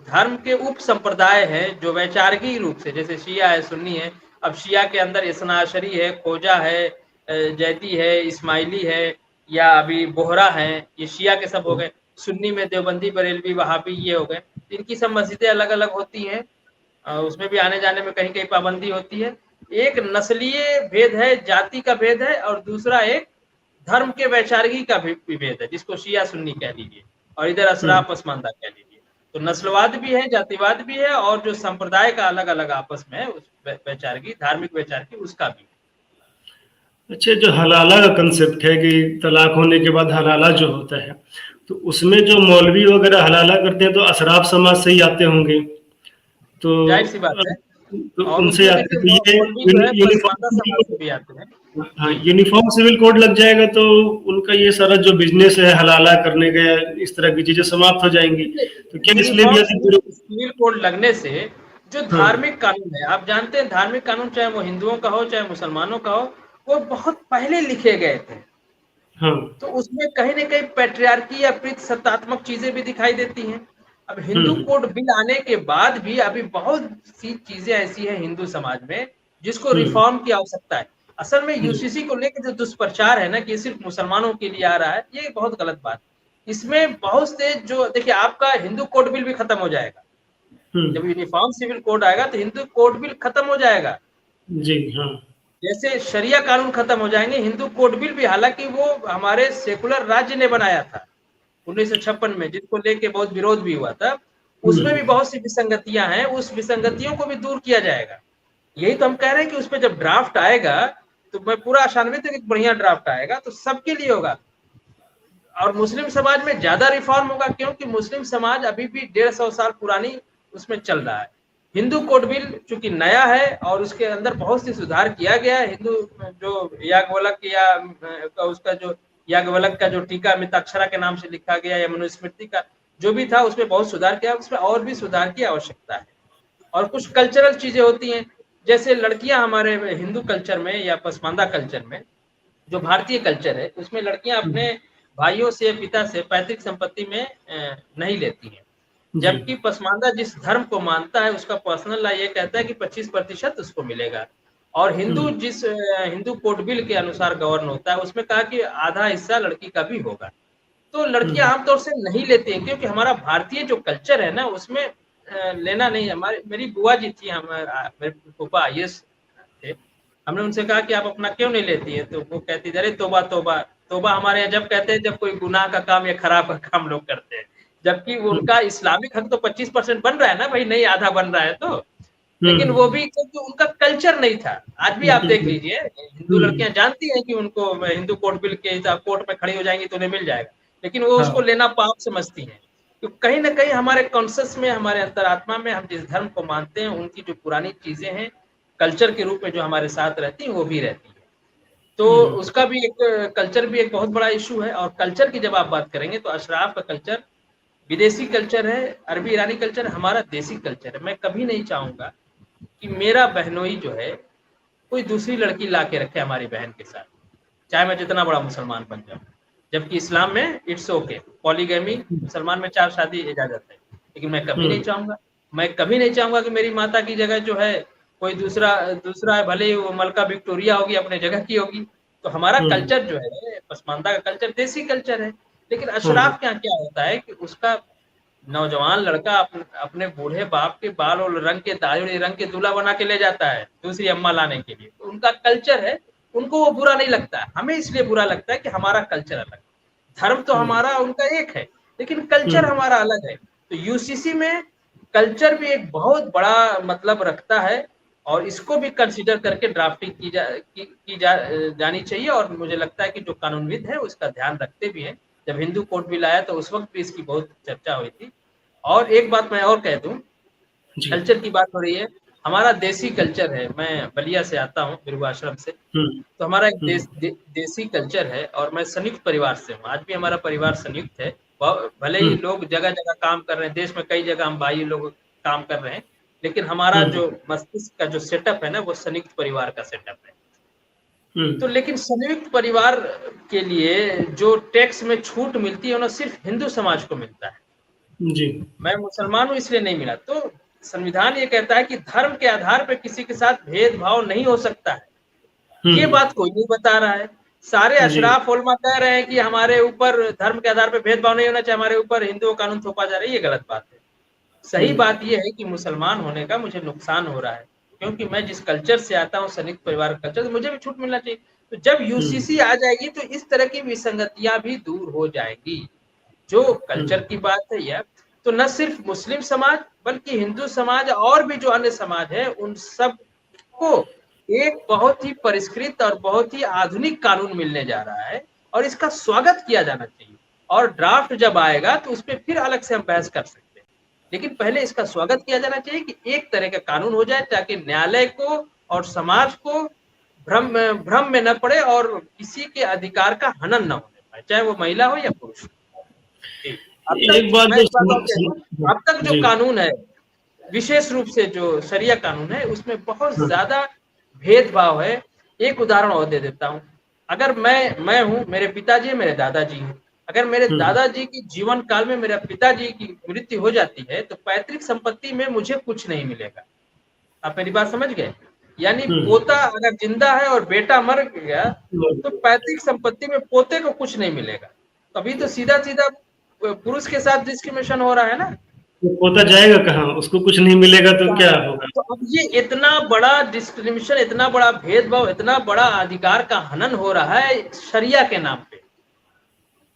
धर्म के उप संप्रदाय है, जो वैचारिक रूप से, जैसे शिया है, सुन्नी है। अब शिया के अंदर इस्ना अशरी है, खोजा है, जैदी है, इस्माइली है, या अभी बोहरा है, ये शिया के सब हो गए। सुन्नी में देवबंदी, बरेलवी, वहाबी, ये हो गए। इनकी सब मस्जिदें अलग अलग होती हैं, उसमें भी आने जाने में कहीं कहीं पाबंदी होती है। एक नस्लीय भेद है, जाति का भेद है, और दूसरा एक धर्म के वैचारिकी का भी विभेद है, जिसको शिया सुन्नी कह लीजिए, और इधर हम्म। अशराफ पसमानदा कह लीजिए। तो नस्लवाद भी है, जातिवाद भी है, और जो संप्रदाय का अलग अलग आपस में है, उस वैचारिकी, धार्मिक वैचारिकी, उसका भी। अच्छा जो हलाला का कंसेप्ट है कि तलाक होने के बाद हलाला जो होता है, तो उसमें जो मौलवी वगैरह हलाला करते हैं तो अशराफ समाज से ही आते होंगे। तो जाहिर सी बात है। तो और उनसे उसमें आते देखिए तो ये मौलवी जो है पसमानदा समाज यूनिफॉर्म, से भी आते हैं। हाँ जी, यूनिफॉर्म सिविल कोड लग जाएगा तो उनका ये सारा जो बिजनेस है हलाला करने का, इस तरह की चीजें समाप्त हो जाएंगी। तो क्या इसलिए भी यूनिफॉर्म अधिक विरोध? सिविल कोड लगने से जो हाँ। धार्मिक कानून है, आप जानते हैं धार्मिक कानून, चाहे वो हिंदुओं का हो चाहे मुसलमानों का हो, वो बहुत पहले लिखे गए थे। हाँ। तो उसमें कहीं न कहीं पैट्रियार्की या सत्तात्मक चीजें भी दिखाई देती हैं। अब हिंदू हम्म। कोड बिल आने के बाद भी अभी बहुत सी चीजें ऐसी हैं हिंदू समाज में, जिसको हम्म। रिफॉर्म की आवश्यकता है। असल में जी। यूसीसी को लेकर जो दुष्प्रचार है ना, कि सिर्फ मुसलमानों के लिए आ रहा है, ये बहुत गलत बात है। इसमें बहुत से जो, देखिए आपका हिंदू कोड बिल भी खत्म हो जाएगा। हम्म। जब यूनिफॉर्म सिविल कोड आएगा तो हिंदू कोड बिल खत्म हो जाएगा। जी। हाँ। जैसे शरिया कानून खत्म हो जाएंगे, हिंदू कोड बिल भी, हालांकि वो हमारे सेकुलर राज्य ने बनाया था 1956 में, जिसको लेके बहुत विरोध भी हुआ था। उसमें भी हम्म। बहुत सी विसंगतियां हैं, उस विसंगतियों को भी दूर किया जाएगा। यही तो हम कह रहे हैं कि उस पर जब ड्राफ्ट आएगा, तो मैं पूरा आशान्वित हूं कि बढ़िया ड्राफ्ट आएगा, तो सबके लिए होगा। और मुस्लिम समाज में ज्यादा रिफॉर्म होगा, क्योंकि मुस्लिम समाज अभी भी 150 साल पुरानी उसमें चल रहा है। हिंदू कोड बिल चूंकि नया है और उसके अंदर बहुत सी सुधार किया गया है। हिंदू जो याज्ञवल्क या उसका जो याज्ञवल्क का जो टीका मिताक्षरा के नाम से लिखा गया, या मनुस्मृति का जो भी था, उसमें बहुत सुधार किया, उसमें और भी सुधार की आवश्यकता है। और कुछ कल्चरल चीजें होती हैं, जैसे लड़कियां हमारे हिंदू कल्चर में या पसमानदा कल्चर में, जो भारतीय कल्चर है, उसमें लड़कियां अपने हम्म। भाइयों से, पिता से पैतृक संपत्ति में नहीं लेती हैं। जी। जबकि पसमानदा जिस धर्म को मानता है, उसका पर्सनल लॉ ये कहता है कि 25% उसको मिलेगा। और हिंदू हम्म। जिस हिंदू कोड बिल के अनुसार गवर्न होता है, उसमें कहा कि आधा हिस्सा लड़की का भी होगा। तो लड़कियां हम्म। आमतौर से नहीं लेती हैं, क्योंकि हमारा भारतीय जो कल्चर है ना, उसमें लेना नहीं। हमारे, मेरी बुआ जी थी, मेरे फूफा आईएएस थे। हमने उनसे कहा कि आप अपना क्यों नहीं लेती है, तो वो कहती, अरे तोबा तोबा। तोबा हमारे यहाँ जब कहते हैं जब कोई गुनाह का काम या खराब का काम लोग करते हैं। जबकि हम्म। उनका इस्लामिक हक तो 25% बन रहा है ना भाई, नहीं आधा बन रहा है तो। लेकिन वो हम्म। भी क्योंकि उनका कल्चर नहीं था। आज भी आप देख लीजिए, हिंदू हम्म। लड़कियां जानती हैं कि उनको हिंदू कोड बिल के हिसाब कोर्ट में खड़ी हो जाएंगी तो उन्हें मिल जाएगा, लेकिन वो उसको हाँ। लेना पाप समझती हैं। तो कहीं ना कहीं हमारे कॉन्शियस में, हमारे अंतरात्मा में, हम जिस धर्म को मानते हैं, उनकी जो पुरानी चीजें हैं कल्चर के रूप में जो हमारे साथ रहती हैं, वो भी रहती है। तो हम्म। उसका भी एक कल्चर भी एक बहुत बड़ा इशू है। और कल्चर की जब आप बात करेंगे, तो अशराफ का कल्चर विदेशी कल्चर है, अरबी ईरानी कल्चर, हमारा देसी कल्चर है। मैं कभी नहीं चाहूंगा कि मेरा बहनोई जो है कोई दूसरी लड़की ला के रखे हमारी बहन के साथ, चाहे मैं जितना बड़ा मुसलमान बन जाऊं। जबकि इस्लाम में इट्स ओके, पॉलीगैमी, मुसलमान में 4 शादी इजाजत है। लेकिन मैं कभी नहीं हम्म। चाहूंगा, मैं कभी नहीं चाहूंगा कि मेरी माता की जगह जो है कोई दूसरा दूसरा है, भले ही वो मलका विक्टोरिया होगी, अपने जगह की होगी। तो हमारा हम्म। कल्चर जो है, पसमानदा का कल्चर देसी कल्चर है। लेकिन हाँ। अशराफ क्या क्या होता है कि उसका नौजवान लड़का अपने बूढ़े बाप के बाल और रंग के दाढ़ी रंग के दूल्हा बना के ले जाता है दूसरी अम्मा लाने के लिए। तो उनका कल्चर है, उनको वो बुरा नहीं लगता। हमें इसलिए बुरा लगता है कि हमारा कल्चर अलग है। धर्म तो हम्म। हमारा उनका एक है, लेकिन कल्चर हम्म। हमारा अलग है। तो यूसीसी में कल्चर भी एक बहुत बड़ा मतलब रखता है, और इसको भी कंसीडर करके ड्राफ्टिंग जानी चाहिए। और मुझे लगता है कि जो कानूनविद है उसका ध्यान रखते भी हैं। जब हिंदू कोड बिल आया तो उस वक्त भी इसकी बहुत चर्चा हुई थी। और एक बात मैं और कह दूं, जी। कल्चर की बात हो रही है, हमारा देसी कल्चर है। मैं बलिया से आता हूँ, बिरवा आश्रम से। हम्म। तो हमारा एक हम्म। देसी कल्चर है, और मैं संयुक्त परिवार से हूँ। आज भी हमारा परिवार संयुक्त है। भले ही हम्म। लोग जगह जगह काम कर रहे हैं, देश में कई जगह हम भाई लोग काम कर रहे हैं, लेकिन हमारा जो मस्तिष्क का जो सेटअप है ना, वो संयुक्त परिवार का सेटअप है। तो लेकिन संयुक्त परिवार के लिए जो टैक्स में छूट मिलती है ना, सिर्फ हिंदू समाज को मिलता है। जी। मैं मुसलमान हूं इसलिए नहीं मिला। तो संविधान ये कहता है कि धर्म के आधार पर किसी के साथ भेदभाव नहीं हो सकता है। ये बात कोई नहीं बता रहा है। सारे अशराफ उलमा कह रहे हैं कि हमारे ऊपर धर्म के आधार पर भेदभाव नहीं होना चाहिए, हमारे ऊपर हिंदुओं कानून थोपा जा रहा है। ये गलत बात है। सही बात यह है कि मुसलमान होने का मुझे नुकसान हो रहा है, क्योंकि मैं जिस कल्चर से आता हूँ, संयुक्त परिवार कल्चर, तो मुझे भी छूट मिलना चाहिए। तो जब यूसीसी आ जाएगी तो इस तरह की विसंगतियां भी दूर हो जाएंगी। जो कल्चर की बात है यह, तो न सिर्फ मुस्लिम समाज बल्कि हिंदू समाज और भी जो अन्य समाज है, उन सब को एक बहुत ही परिष्कृत और बहुत ही आधुनिक कानून मिलने जा रहा है, और इसका स्वागत किया जाना चाहिए। और ड्राफ्ट जब आएगा तो उस पर फिर अलग से हम बहस कर सकते हैं, लेकिन पहले इसका स्वागत किया जाना चाहिए कि एक तरह का कानून हो जाए, ताकि न्यायालय को और समाज को भ्रम में न पड़े और किसी के अधिकार का हनन न होने पाए, चाहे वो महिला हो या पुरुष। एक बात अब तक जो कानून है, विशेष रूप से जो शरिया कानून है, उसमें बहुत ज्यादा भेदभाव है। एक उदाहरण और दे देता हूँ। अगर मैं हूँ, मेरे पिताजी, मेरे दादाजी हैं। अगर मेरे दादाजी की जीवन काल में मेरे पिताजी की मृत्यु हो जाती है, तो पैतृक संपत्ति में मुझे कुछ नहीं मिलेगा। आप मेरी बात समझ गए? यानी पोता अगर जिंदा है और बेटा मर गया, तो पैतृक संपत्ति में पोते को कुछ नहीं मिलेगा। तभी तो सीधा सीधा पुरुष के साथ डिस्क्रिमिनेशन हो रहा है ना। तो पोता जाएगा कहाँ? उसको कुछ नहीं मिलेगा तो क्या होगा? तो अब ये इतना बड़ा डिस्क्रिमिनेशन, इतना बड़ा भेदभाव, इतना बड़ा अधिकार का हनन हो रहा है शरिया के नाम पे।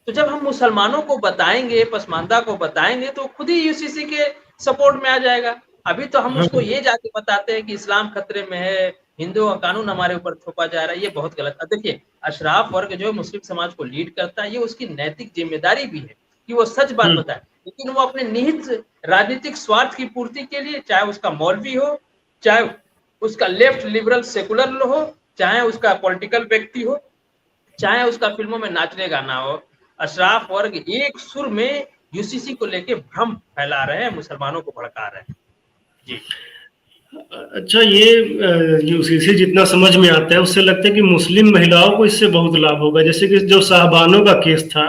तो जब हम मुसलमानों को बताएंगे, पसमानदा को बताएंगे, तो खुद ही यूसीसी के सपोर्ट में आ जाएगा। अभी तो हम उसको ये जाके बताते हैं कि इस्लाम खतरे में है, हिंदुओं का कानून हमारे ऊपर थोपा जा रहा है। ये बहुत गलत है। देखिए, अशराफ वर्ग जो मुस्लिम समाज को लीड करता है, ये उसकी नैतिक जिम्मेदारी भी है कि वो सच बात बताए, लेकिन वो अपने निहित राजनीतिक स्वार्थ की पूर्ति के लिए, चाहे उसका मौलवी हो, चाहे उसका लेफ्ट लिबरल सेकुलर हो, चाहे उसका पॉलिटिकल व्यक्ति हो, चाहे उसका फिल्मों में नाचने गाना हो, अशराफ वर्ग एक सुर में यूसीसी को लेके भ्रम फैला रहे हैं, मुसलमानों को भड़का रहे हैं। जी। अच्छा, ये यूसीसी जितना समझ में आता है, उससे लगता है कि मुस्लिम महिलाओं को इससे बहुत लाभ होगा। जैसे कि जो साहबानों का केस था,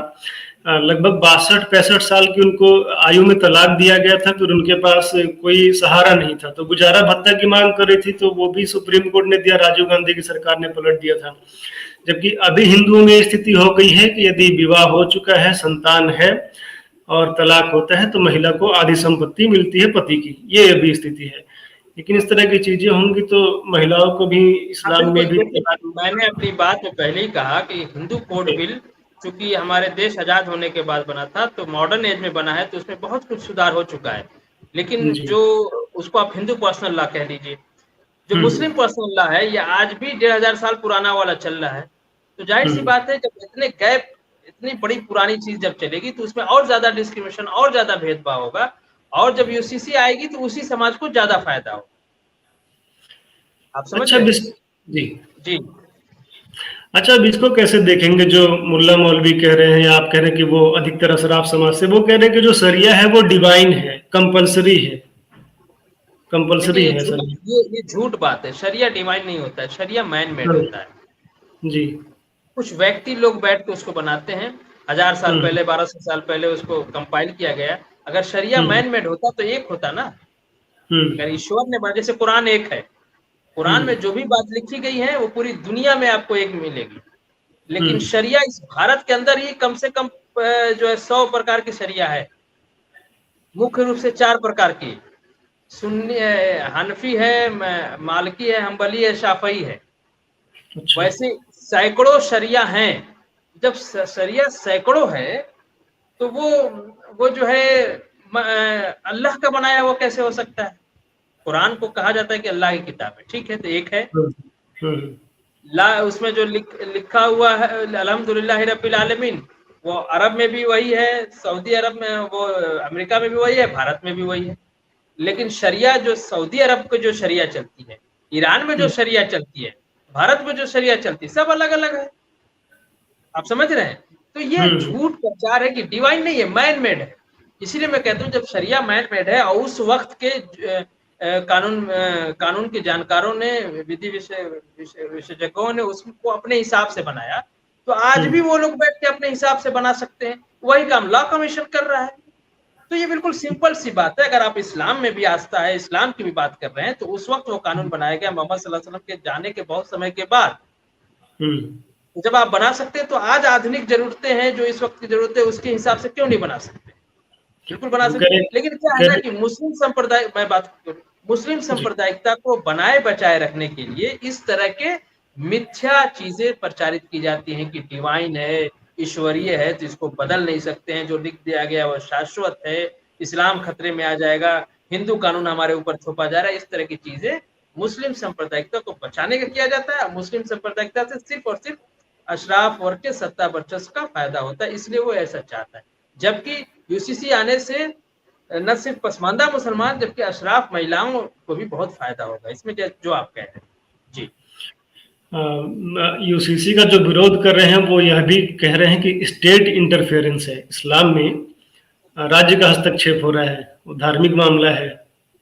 लगभग 62-65 साल की उनको आयु में तलाक दिया गया था, फिर उनके पास कोई सहारा नहीं था, तो गुजारा भत्ता की मांग कर रही थी, तो वो भी सुप्रीम कोर्ट ने दिया, राजीव गांधी की सरकार ने पलट दिया था। जबकि अभी हिंदुओं में स्थिति हो गई है कि यदि विवाह हो चुका है, संतान है और तलाक होता है, तो महिला को आधी संपत्ति मिलती है पति की। ये अभी स्थिति है। लेकिन इस तरह की चीजें होंगी तो महिलाओं को भी इस्लाम में भी। मैंने अपनी बात में पहले ही कहा कि हिंदू कोड बिल चूंकि हमारे देश आजाद होने के बाद बना था, तो मॉडर्न एज में बना है, तो उसमें बहुत कुछ सुधार हो चुका है। लेकिन जो उसको आप हिंदू पर्सनल लॉ कह लीजिए, जो मुस्लिम पर्सनल लॉ है, ये आज भी 1500 साल पुराना वाला चल रहा है। तो जाहिर सी बात है, जब इतने गैप, इतनी बड़ी पुरानी चीज जब चलेगी, तो उसमें और ज्यादा डिस्क्रिमिनेशन, और ज्यादा भेदभाव होगा, और जब यूसीसी आएगी तो उसी समाज को ज्यादा फायदा होगा। आप समझ अच्छा, जी जी। अच्छा, अब इसको कैसे देखेंगे? जो मुल्ला मौलवी कह रहे हैं, या आप कह रहे हैं कि वो अधिकतर अशराफ समाज से, वो कह रहे हैं कि जो शरिया है वो डिवाइन है, कंपलसरी है, कंपलसरी है सर। ये झूठ बात है। शरिया डिवाइन नहीं होता है, शरिया मैन मेड होता है। जी। कुछ व्यक्ति लोग बैठ के उसको बनाते हैं, 1000 साल पहले, 1200 साल पहले उसको कंपाइल किया गया। अगर शरिया मैन मेड होता तो एक होता ना। अगर ईश्वर ने, जैसे कुरान एक है, कुरान में जो भी बात लिखी गई है वो पूरी दुनिया में आपको एक मिलेगी, लेकिन शरिया इस भारत के अंदर ही कम से कम जो है 100 प्रकार की शरिया है। मुख्य रूप से 4 प्रकार की, सुन्नी है, हनफी है, मालिकी है, हम्बली है, शाफई है। अच्छा। वैसे सैकड़ों शरिया हैं। जब शरिया सैकड़ों है, तो वो जो है अल्लाह का बनाया हुआ कैसे हो सकता है? कुरान को कहा जाता है कि अल्लाह की किताब है, ठीक है, तो एक है। ला उसमें जो लिखा हुआ है अल्हम्दुलिल्लाह रब्बिल आलमीन, वो अरब में भी वही है, सऊदी अरब में, वो अमेरिका में भी वही है, भारत में भी वही है। लेकिन शरिया जो सऊदी अरब को जो शरिया चलती है, ईरान में जो शरिया चलती है, भारत में जो शरिया चलती है, सब अलग अलग है। आप समझ रहे हैं? तो ये झूठ प्रचार है कि डिवाइन नहीं है, मैन मेड है। इसीलिए मैं कहता हूँ, जब शरिया मैन मेड है और उस वक्त के कानून के जानकारों ने, विधि विशेषज्ञों ने उसको अपने हिसाब से बनाया, तो आज भी वो लोग बैठ के अपने हिसाब से बना सकते हैं। वही काम लॉ कमीशन कर रहा है। तो ये बिल्कुल सिंपल सी बात है। अगर आप इस्लाम में भी आस्था है, इस्लाम की भी बात कर रहे हैं, तो उस वक्त वो कानून बनाया गया मोहम्मद सल्लल्लाहु अलैहि वसल्लम के जाने के बहुत समय के बाद। जब आप बना सकते हैं तो आज आधुनिक जरूरतें हैं, जो इस वक्त की जरूरत है, उसके हिसाब से क्यों नहीं बना सकते? बिल्कुल बना सकते। लेकिन क्या है ना कि मुस्लिम संप्रदाय, मैं बात करूं, मुस्लिम सांप्रदायिकता को बनाए बचाए रखने के लिए इस तरह के मिथ्या चीजें प्रचारित की जाती हैं कि डिवाइन है, ईश्वरीय है, तो इसको बदल नहीं सकते हैं, जो लिख दिया गया वो शाश्वत है, इस्लाम खतरे में आ जाएगा, हिंदू कानून हमारे ऊपर थोपा जा रहा है। इस तरह की चीजें मुस्लिम सांप्रदायिकता को बचाने का किया जाता है। मुस्लिम सांप्रदायिकता से सिर्फ और सिर्फ अशराफ वर्ग के सत्ता वर्चस्व का फायदा होता है, इसलिए वो ऐसा चाहता है। जबकि यूसीसी आने से न सिर्फ पसमानदा मुसलमान, जबकि अशराफ महिलाओं को भी बहुत फायदा होगा इसमें, जो आप कह रहे हैं। जी, यूसीसी का जो विरोध कर रहे हैं वो यह भी कह रहे हैं कि स्टेट इंटरफेरेंस है, इस्लाम में राज्य का हस्तक्षेप हो रहा है, वो धार्मिक मामला है,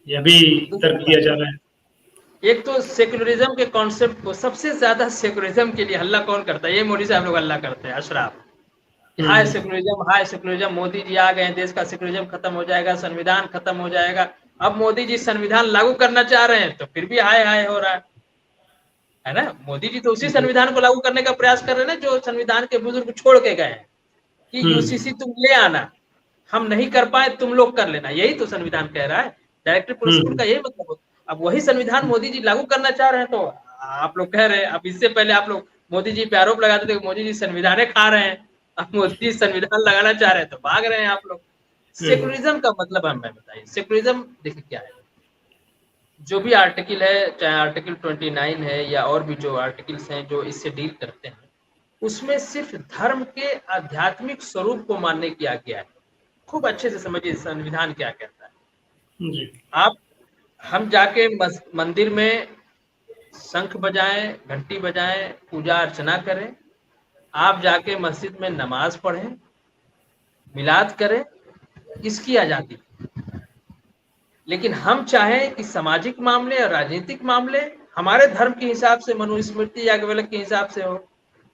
यह भी तर्क दिया जा रहा है। एक तो सेकुलरिज्म के कॉन्सेप्ट को, सबसे ज्यादा सेकुलरिज्म के लिए हल्ला कौन करता है? ये मोदी साहब लोग हल्ला करते हैं, अशराफ। हाय सेकुलरिज्म, हाय सेकुलरिज्म, मोदी जी आ गए, देश का सेकुलरिज्म खत्म हो जाएगा, संविधान खत्म हो जाएगा। अब मोदी जी संविधान लागू करना चाह रहे हैं तो फिर भी हाय हाय हो रहा है ना। मोदी जी तो उसी संविधान को लागू करने का प्रयास कर रहे हैं जो संविधान के बुजुर्ग छोड़ के गए हैं कि यूसीसी तुम ले आना, हम नहीं कर पाए तुम लोग कर लेना, यही तो संविधान कह रहा है। डायरेक्टिव प्रिंसिपल का यही मतलब होता है। अब वही संविधान मोदी जी लागू करना चाह रहे हैं, तो आप लोग कह रहे हैं, अब इससे पहले आप लोग मोदी जी पे आरोप लगाते थे कि मोदी जी संविधान खा रहे हैं, अब मोदी संविधान लगाना चाह रहे हैं तो भाग रहे हैं आप लोग। सेकुलरिज्म का मतलब हमें बताइए। सेकुलरिज्म देखिए क्या है, जो भी आर्टिकल है, चाहे आर्टिकल 29 है या और भी जो आर्टिकल्स हैं जो इससे डील करते हैं, उसमें सिर्फ धर्म के आध्यात्मिक स्वरूप को मानने की आज्ञा है। खूब अच्छे से समझिए संविधान क्या कहता है। जी। हम जाके मंदिर में शंख बजाएं, घंटी बजाएं, पूजा अर्चना करें, आप जाके मस्जिद में नमाज पढ़ें, मिलाद करें, इसकी आजादी। लेकिन हम चाहें कि सामाजिक मामले और राजनीतिक मामले हमारे धर्म के हिसाब से, मनुस्मृति या के हिसाब से हो,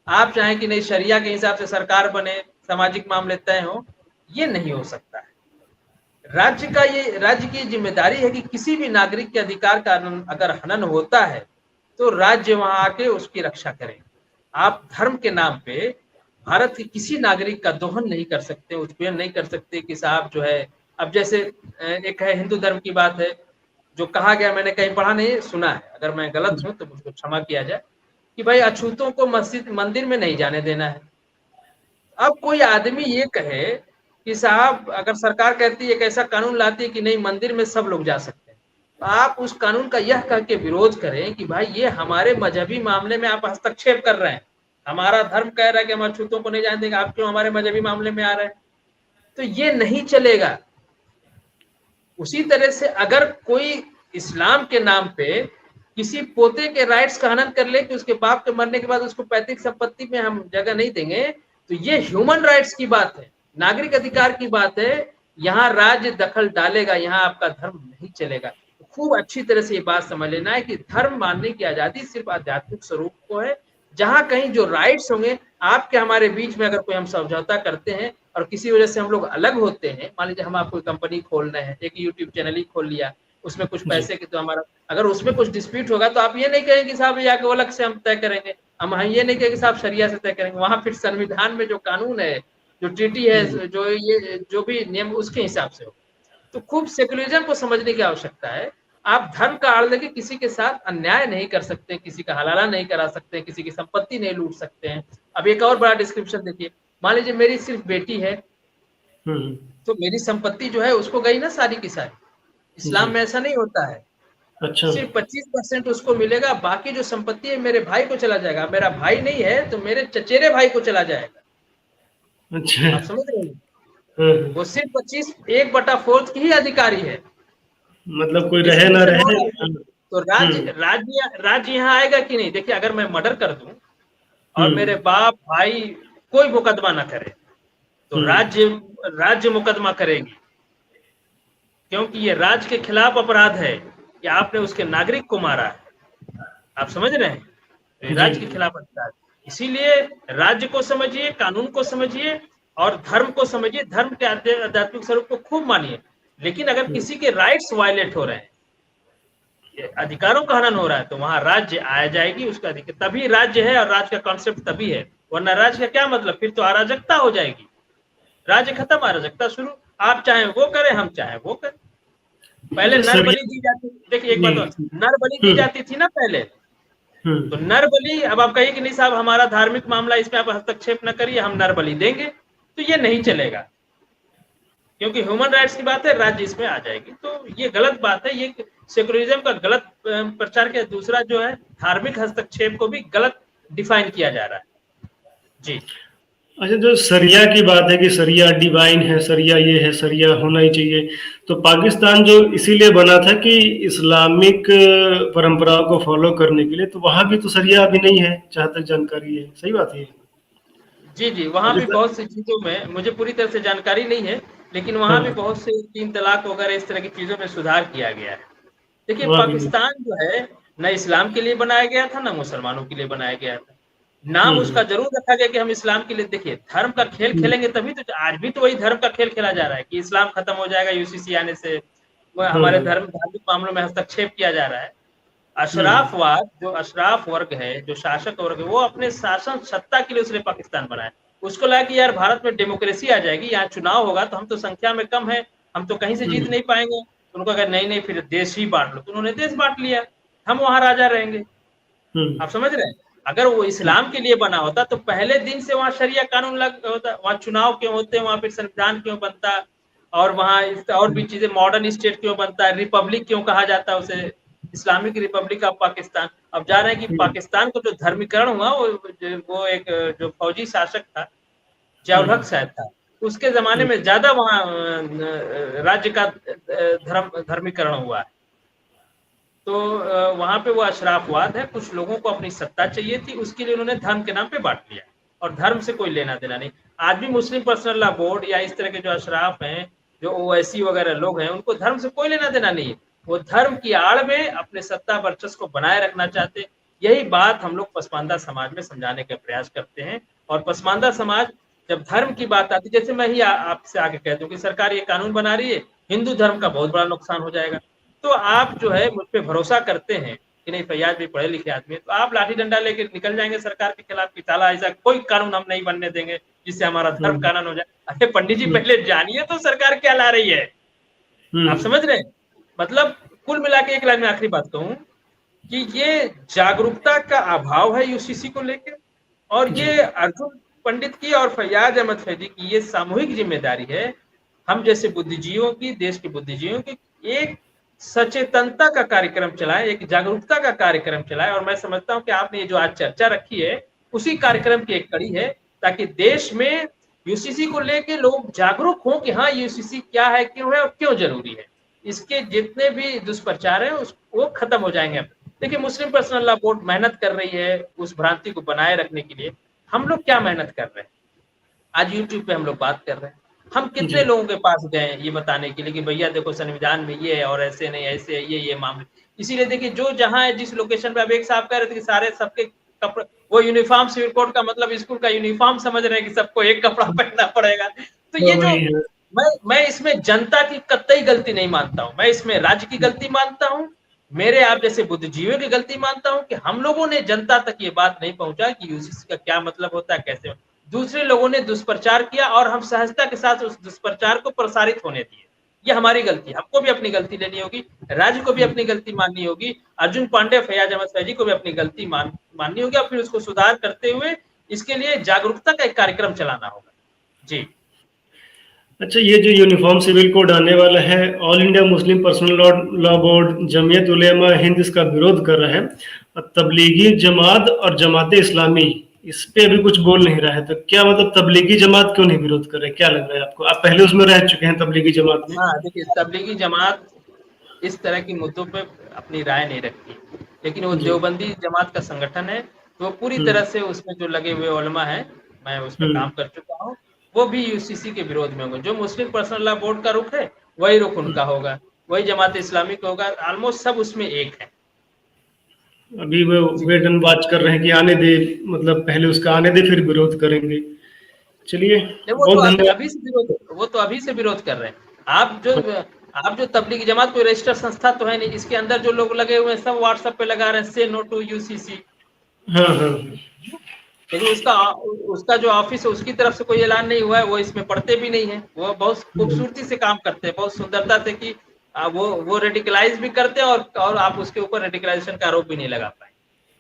आप चाहें कि नहीं शरिया के हिसाब से सरकार बने, सामाजिक मामले तय हो, ये नहीं हो सकता है। राज्य की जिम्मेदारी है कि किसी भी नागरिक के अधिकार का अगर हनन होता है तो राज्य वहां आके उसकी रक्षा करे। आप धर्म के नाम पे भारत के किसी नागरिक का दोहन नहीं कर सकते, उत्पीड़न नहीं कर सकते कि साहब जो है, अब जैसे एक है हिंदू धर्म की बात है, जो कहा गया, मैंने कहीं पढ़ा नहीं, सुना है, अगर मैं गलत हूं तो मुझको क्षमा किया जाए, कि भाई अछूतों को मंदिर में नहीं जाने देना है। अब कोई आदमी ये कहे कि साहब, अगर सरकार कहती है, एक ऐसा कानून लाती है कि नहीं मंदिर में सब लोग जा सकते हैं, तो आप उस कानून का यह कह के विरोध करें कि भाई ये हमारे मजहबी मामले में आप हस्तक्षेप कर रहे हैं, हमारा धर्म कह रहा है कि हम अछूतों को नहीं जाने देंगे, आप क्यों हमारे मजहबी मामले में आ रहे हैं, तो ये नहीं चलेगा। उसी तरह से अगर कोई इस्लाम के नाम पे किसी पोते के राइट्स का हनन कर ले कि उसके बाप के मरने के बाद उसको पैतृक संपत्ति में हम जगह नहीं देंगे, तो ये ह्यूमन राइट्स की बात है, नागरिक अधिकार की बात है। यहाँ राज्य दखल डालेगा, यहाँ आपका धर्म नहीं चलेगा। तो खूब अच्छी तरह से ये बात समझ लेना है कि धर्म मानने की आजादी सिर्फ आध्यात्मिक स्वरूप को है। जहां कहीं जो राइट्स होंगे आपके हमारे बीच में, अगर कोई हम समझौता करते हैं और किसी वजह से हम लोग अलग होते हैं, मान लीजिए हम आपको कंपनी खोल रहे हैं, एक यूट्यूब चैनल ही खोल लिया, उसमें कुछ पैसे की, तो हमारा अगर उसमें कुछ डिस्प्यूट होगा तो आप ये नहीं कहेंगे साहब ये आके अलग से हम तय करेंगे, हम ये नहीं कहेंगे साहब शरिया से तय करेंगे। वहां फिर संविधान में जो कानून है, जो ट्रीटी है, जो भी नियम, उसके हिसाब से हो। तो खूब सेकुलरिज्म को समझने की आवश्यकता है। आप धर्म का आड़ लेके किसी के साथ अन्याय नहीं कर सकते, किसी का हलाला नहीं करा सकते, किसी की संपत्ति नहीं लूट सकते हैं। अब एक और बड़ा डिस्क्रिप्शन देखिए, मान लीजिए मेरी सिर्फ बेटी है, तो मेरी संपत्ति जो है उसको गई ना सारी की सारी। इस्लाम में ऐसा नहीं होता है। अच्छा। सिर्फ 25% उसको मिलेगा, बाकी जो संपत्ति है मेरे भाई को चला जाएगा। मेरा भाई नहीं है तो मेरे चचेरे भाई को चला जाएगा। अच्छा, आप समझ रहे हैं? वो सिर्फ 1/4 की ही अधिकारी है। मतलब कोई रहे ना रहे। तो राज्य यहाँ आएगा कि नहीं? देखिए, अगर मैं मर्डर कर दूं और मेरे बाप भाई कोई मुकदमा ना करे, तो राज्य मुकदमा करेगी, क्योंकि ये राज्य के खिलाफ अपराध है। कि आपने उसके नागरिक को मारा है। आप समझ रहे हैं? तो राज्य के खिलाफ अत्याचार। इसीलिए राज्य को समझिए, कानून को समझिए और धर्म को समझिए, धर्म के आध्यात्मिक स्वरूप को खूब मानिए। लेकिन अगर किसी के राइट्स वायलेट हो रहे हैं, अधिकारों का हनन हो रहा है, तो वहां राज्य आ जाएगी, उसका अधिकार तभी राज्य है, और राज्य का कॉन्सेप्ट तभी है। वरना राज्य का क्या मतलब? फिर तो अराजकता हो जाएगी। राज्य खत्म, अराजकता शुरू। आप चाहे वो करें, हम चाहे वो करें। पहले नर बलि दी जाती, देखिए एक बात, नर बलि दी जाती थी ना पहले, तो नर बलि, अब आप कहिए कि नहीं साहब हमारा धार्मिक मामला, इसमें आप हस्तक्षेप न करिए, हम नर बलि देंगे, तो ये नहीं चलेगा, क्योंकि ह्यूमन राइट्स की बात है, राज्य इसमें आ जाएगी। तो ये गलत बात है, ये सेकुलरिज्म का गलत प्रचार किया। दूसरा जो है, धार्मिक हस्तक्षेप को भी गलत डिफाइन किया जा रहा है। जी। अच्छा, जो सरिया की बात है कि सरिया डिवाइन है, सरिया ये है, सरिया होना ही चाहिए, तो पाकिस्तान जो इसीलिए बना था कि इस्लामिक परंपराओं को फॉलो करने के लिए, तो वहां भी तो सरिया अभी नहीं है, जहां तक जानकारी है। सही बात है। जी जी, वहाँ भी बहुत सी चीजों में मुझे पूरी तरह से जानकारी नहीं है, लेकिन वहाँ भी बहुत से 3 तलाक वगैरह इस तरह की चीजों में सुधार किया गया है। देखिए, वहां भी नहीं। पाकिस्तान जो है, न इस्लाम के लिए बनाया गया था, न मुसलमानों के लिए बनाया गया था। नाम उसका जरूर रखा गया कि हम इस्लाम के लिए। देखिए, धर्म का खेल खेलेंगे तभी तो, आज भी तो वही धर्म का खेल खेला जा रहा है कि इस्लाम खत्म हो जाएगा यूसीसी आने से, वो हमारे धार्मिक मामलों में हस्तक्षेप किया जा रहा है। अशराफवाद, जो अशराफ वर्ग है, जो शासक वर्ग है, वो अपने शासन सत्ता के लिए उसने पाकिस्तान बनाया। उसको लगा कि यार भारत में डेमोक्रेसी आ जाएगी, यहाँ चुनाव होगा, तो हम तो संख्या में कम है, हम तो कहीं से जीत नहीं पाएंगे। तो उनको कहा नहीं नहीं, फिर देश ही बांट लो, तो उन्होंने देश बांट लिया, हम वहां राजा रहेंगे। आप समझ रहे हैं? अगर वो इस्लाम के लिए बना होता तो पहले दिन से वहां शरिया कानून लग होता, वहां चुनाव क्यों होते, वहां फिर संविधान क्यों बनता, और वहां और भी चीजें, मॉडर्न स्टेट क्यों बनता है, रिपब्लिक क्यों कहा जाता है उसे, इस्लामिक रिपब्लिक ऑफ पाकिस्तान। अब जा रहे हैं कि पाकिस्तान को जो धर्मीकरण हुआ, वो एक जो फौजी शासक था, जियाउल हक शायद था, उसके जमाने में ज्यादा वहां राज्य का धर्मीकरण हुआ है। तो वहां पे वो अशराफवाद है, कुछ लोगों को अपनी सत्ता चाहिए थी, उसके लिए उन्होंने धर्म के नाम पे बांट लिया, और धर्म से कोई लेना देना नहीं। आज भी मुस्लिम पर्सनल लॉ बोर्ड या इस तरह के जो अशराफ हैं, जो ओवैसी वगैरह लोग हैं, उनको धर्म से कोई लेना देना नहीं है। वो धर्म की आड़ में अपने सत्ता वर्चस्व को बनाए रखना चाहते। यही बात हम लोग पसमानदा समाज में समझाने का प्रयास करते हैं। और पसमानदा समाज जब धर्म की बात आती, जैसे मैं ही आपसे आके कह दूं कि सरकार ये कानून बना रही है, हिंदू धर्म का बहुत बड़ा नुकसान हो जाएगा, तो आप जो है मुझ पे भरोसा करते हैं कि नहीं फैयाज भी पढ़े लिखे आदमी है, तो आप लाठी डंडा लेके निकल जाएंगे सरकार के खिलाफ कि ताला ऐसा कोई कानून हम नहीं बनने देंगे जिससे हमारा धर्म कानून हो जाए। अरे पंडित जी, पहले जानिए तो सरकार क्या ला रही है। आप समझ रहे हैं? मतलब कुल मिला के एक लाइन में आखिरी बात कहूं कि ये जागरूकता का अभाव है यूसीसी को लेकर, और ये अर्जुन पंडित की और फैयाज अहमद फैदी की ये सामूहिक जिम्मेदारी है, हम जैसे बुद्धिजीवियों की, देश के बुद्धिजीवियों की, एक सचेतनता का कार्यक्रम चलाएं, एक जागरूकता का कार्यक्रम चलाएं। और मैं समझता हूं कि आपने ये जो आज चर्चा रखी है, उसी कार्यक्रम की एक कड़ी है, ताकि देश में यूसीसी को लेके लोग जागरूक हों कि हाँ, यूसीसी क्या है, क्यों है और क्यों जरूरी है। इसके जितने भी दुष्प्रचार है वो खत्म हो जाएंगे। देखिए, मुस्लिम पर्सनल लॉ बोर्ड मेहनत कर रही है उस भ्रांति को बनाए रखने के लिए। हम लोग क्या मेहनत कर रहे हैं? आज यूट्यूब पे हम लोग बात कर रहे हैं। हम कितने लोगों के पास गए ये बताने के लिए कि भैया देखो संविधान में ये है और ऐसे नहीं, ऐसे है, ये मामले। इसीलिए देखिए, जो जहां है, जिस लोकेशन पे, अब एक साहब कह रहे थे कि सारे सबके कपड़े, वो यूनिफॉर्म सिविल कोड का मतलब स्कूल का यूनिफॉर्म समझ रहे हैं कि सबको एक कपड़ा पहनना पड़ेगा। तो ये जो मैं इसमें जनता की कतई गलती नहीं मानता हूं, मैं इसमें राज्य की गलती मानता हूं, मेरे आप जैसे बुद्धिजीवियों की गलती मानता हूं कि हम लोगों ने जनता तक ये बात नहीं पहुंचा कि यूसीसी का क्या मतलब होता है, कैसे। दूसरे लोगों ने दुष्प्रचार किया और हम सहजता के साथ उस दुष्प्रचार को प्रसारित होने दिए। ये हमारी गलती, हमको भी अपनी गलती लेनी होगी, राज्य को भी अपनी गलती माननी होगी, अर्जुन पांडे, फैयाज अहमद फैजी को भी अपनी गलती माननी होगी, और फिर उसको सुधार करते हुए इसके लिए जागरूकता का एक कार्यक्रम चलाना होगा। जी। अच्छा, ये जो यूनिफॉर्म सिविल कोड आने वाला है, all India Muslim personal law board, Jamiat Ulema Hind इसका विरोध कर रहा है, और तबलीगी जमात और जमात इस्लामी इस पे अभी कुछ बोल नहीं रहा है। तो क्या मतलब तबलीगी जमात क्यों नहीं विरोध कर रहे, क्या लग रहा है आपको? आप पहले उसमें रह चुके हैं तबलीगी जमात में। हाँ, देखिए, तबलीगी जमात इस तरह की मुद्दों पे अपनी राय नहीं रखती, लेकिन वो देवबंदी जमात का संगठन है, तो पूरी तरह से उसमें जो लगे हुए उलमा है, मैं उसमें काम कर चुका हूँ, वो भी यूसीसी के विरोध में होंगे। जो मुस्लिम पर्सनल लॉ बोर्ड का रुख है, वही रुख उनका होगा। वही जमात इस्लामी का होगा, ऑलमोस्ट सब उसमें एक है। अभी वो वेट एंड वॉच कर रहे हैं कि आने दे, मतलब पहले उसका आने दे फिर विरोध करेंगे। चलिए, नहीं, वो बहुत तो धन्यवाद। अभी से विरोध कर रहे हैं। आप जो तबलीगी जमात कोई रजिस्टर्ड संस्था तो है नहीं, इसके अंदर जो लोग लगे हुए हैं सब व्हाट्सएप पे लगा रहे हैं से नो टू यूसीसी। हाँ हाँ लेकिन उसका उसका जो ऑफिस है उसकी तरफ से कोई ऐलान नहीं हुआ है, वो इसमें पढ़ते भी नहीं है। वो बहुत खूबसूरती से काम करते हैं, बहुत सुंदरता से कि वो रेडिकलाइज भी करते हैं और आप उसके ऊपर रेडिकलाइजेशन का आरोप भी नहीं लगा पाए,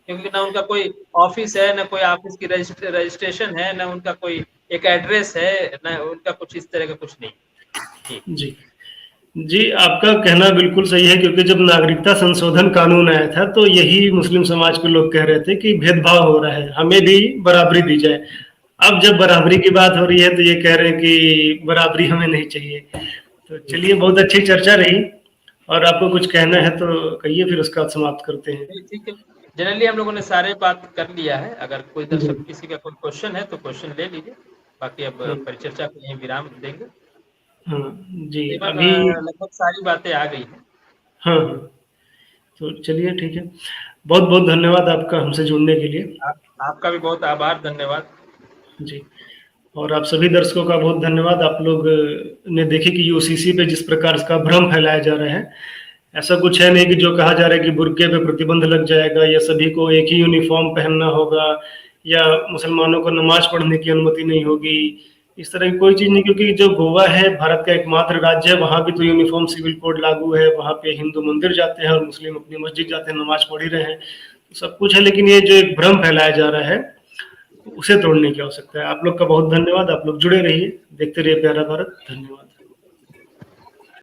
क्योंकि ना उनका कोई ऑफिस है, ना कोई ऑफिस की रजिस्ट्रेशन है, ना उनका कोई एक एड्रेस है, ना उनका कुछ इस तरह का कुछ नहीं। जी जी जी, आपका कहना बिल्कुल सही है, क्योंकि जब नागरिकता संशोधन कानून आया था तो यही मुस्लिम समाज के लोग कह रहे थे कि भेदभाव हो रहा है, हमें भी बराबरी दी जाए। अब जब बराबरी की बात हो रही है तो ये कह रहे हैं कि बराबरी हमें नहीं चाहिए। तो चलिए, बहुत अच्छी चर्चा रही, और आपको कुछ कहना है तो कहिए, फिर उसका समाप्त करते हैं। ठीक है। जनरली हम लोगों ने सारे बात कर लिया है। अगर कोई जी दर्शक किसी का कोई क्वेश्चन है तो क्वेश्चन ले लीजिए, बाकी अब हाँ परिचर्चा को यहीं विराम देंगे। हाँ जी तकरीबन अभी लगभग सारी बातें आ गई हैं। हाँ हाँ, तो चलिए ठीक है, बहुत बहुत धन्यवाद आपका हमसे जुड़ने के लिए। आपका भी बहुत आभार, धन्यवाद। जी, और आप सभी दर्शकों का बहुत धन्यवाद। आप लोग ने देखे कि यूसीसी पे जिस प्रकार का भ्रम फैलाया जा रहा है, ऐसा कुछ है नहीं कि जो कहा जा रहा है कि बुर्के पे प्रतिबंध लग जाएगा या सभी को एक ही यूनिफॉर्म पहनना होगा या मुसलमानों को नमाज पढ़ने की अनुमति नहीं होगी, इस तरह की कोई चीज़ नहीं। क्योंकि जो गोवा है भारत का एकमात्र राज्य है, वहाँ भी तो यूनिफॉर्म सिविल कोड लागू है, वहाँ पे हिंदू मंदिर जाते हैं और मुस्लिम अपनी मस्जिद जाते हैं, नमाज पढ़ ही रहे हैं, सब कुछ है। लेकिन ये जो एक भ्रम फैलाया जा रहा है उसे तोड़ने की आवश्यकता है। आप लोग का बहुत धन्यवाद, आप लोग जुड़े रहिए, देखते रहिए प्यारा भारत। धन्यवाद।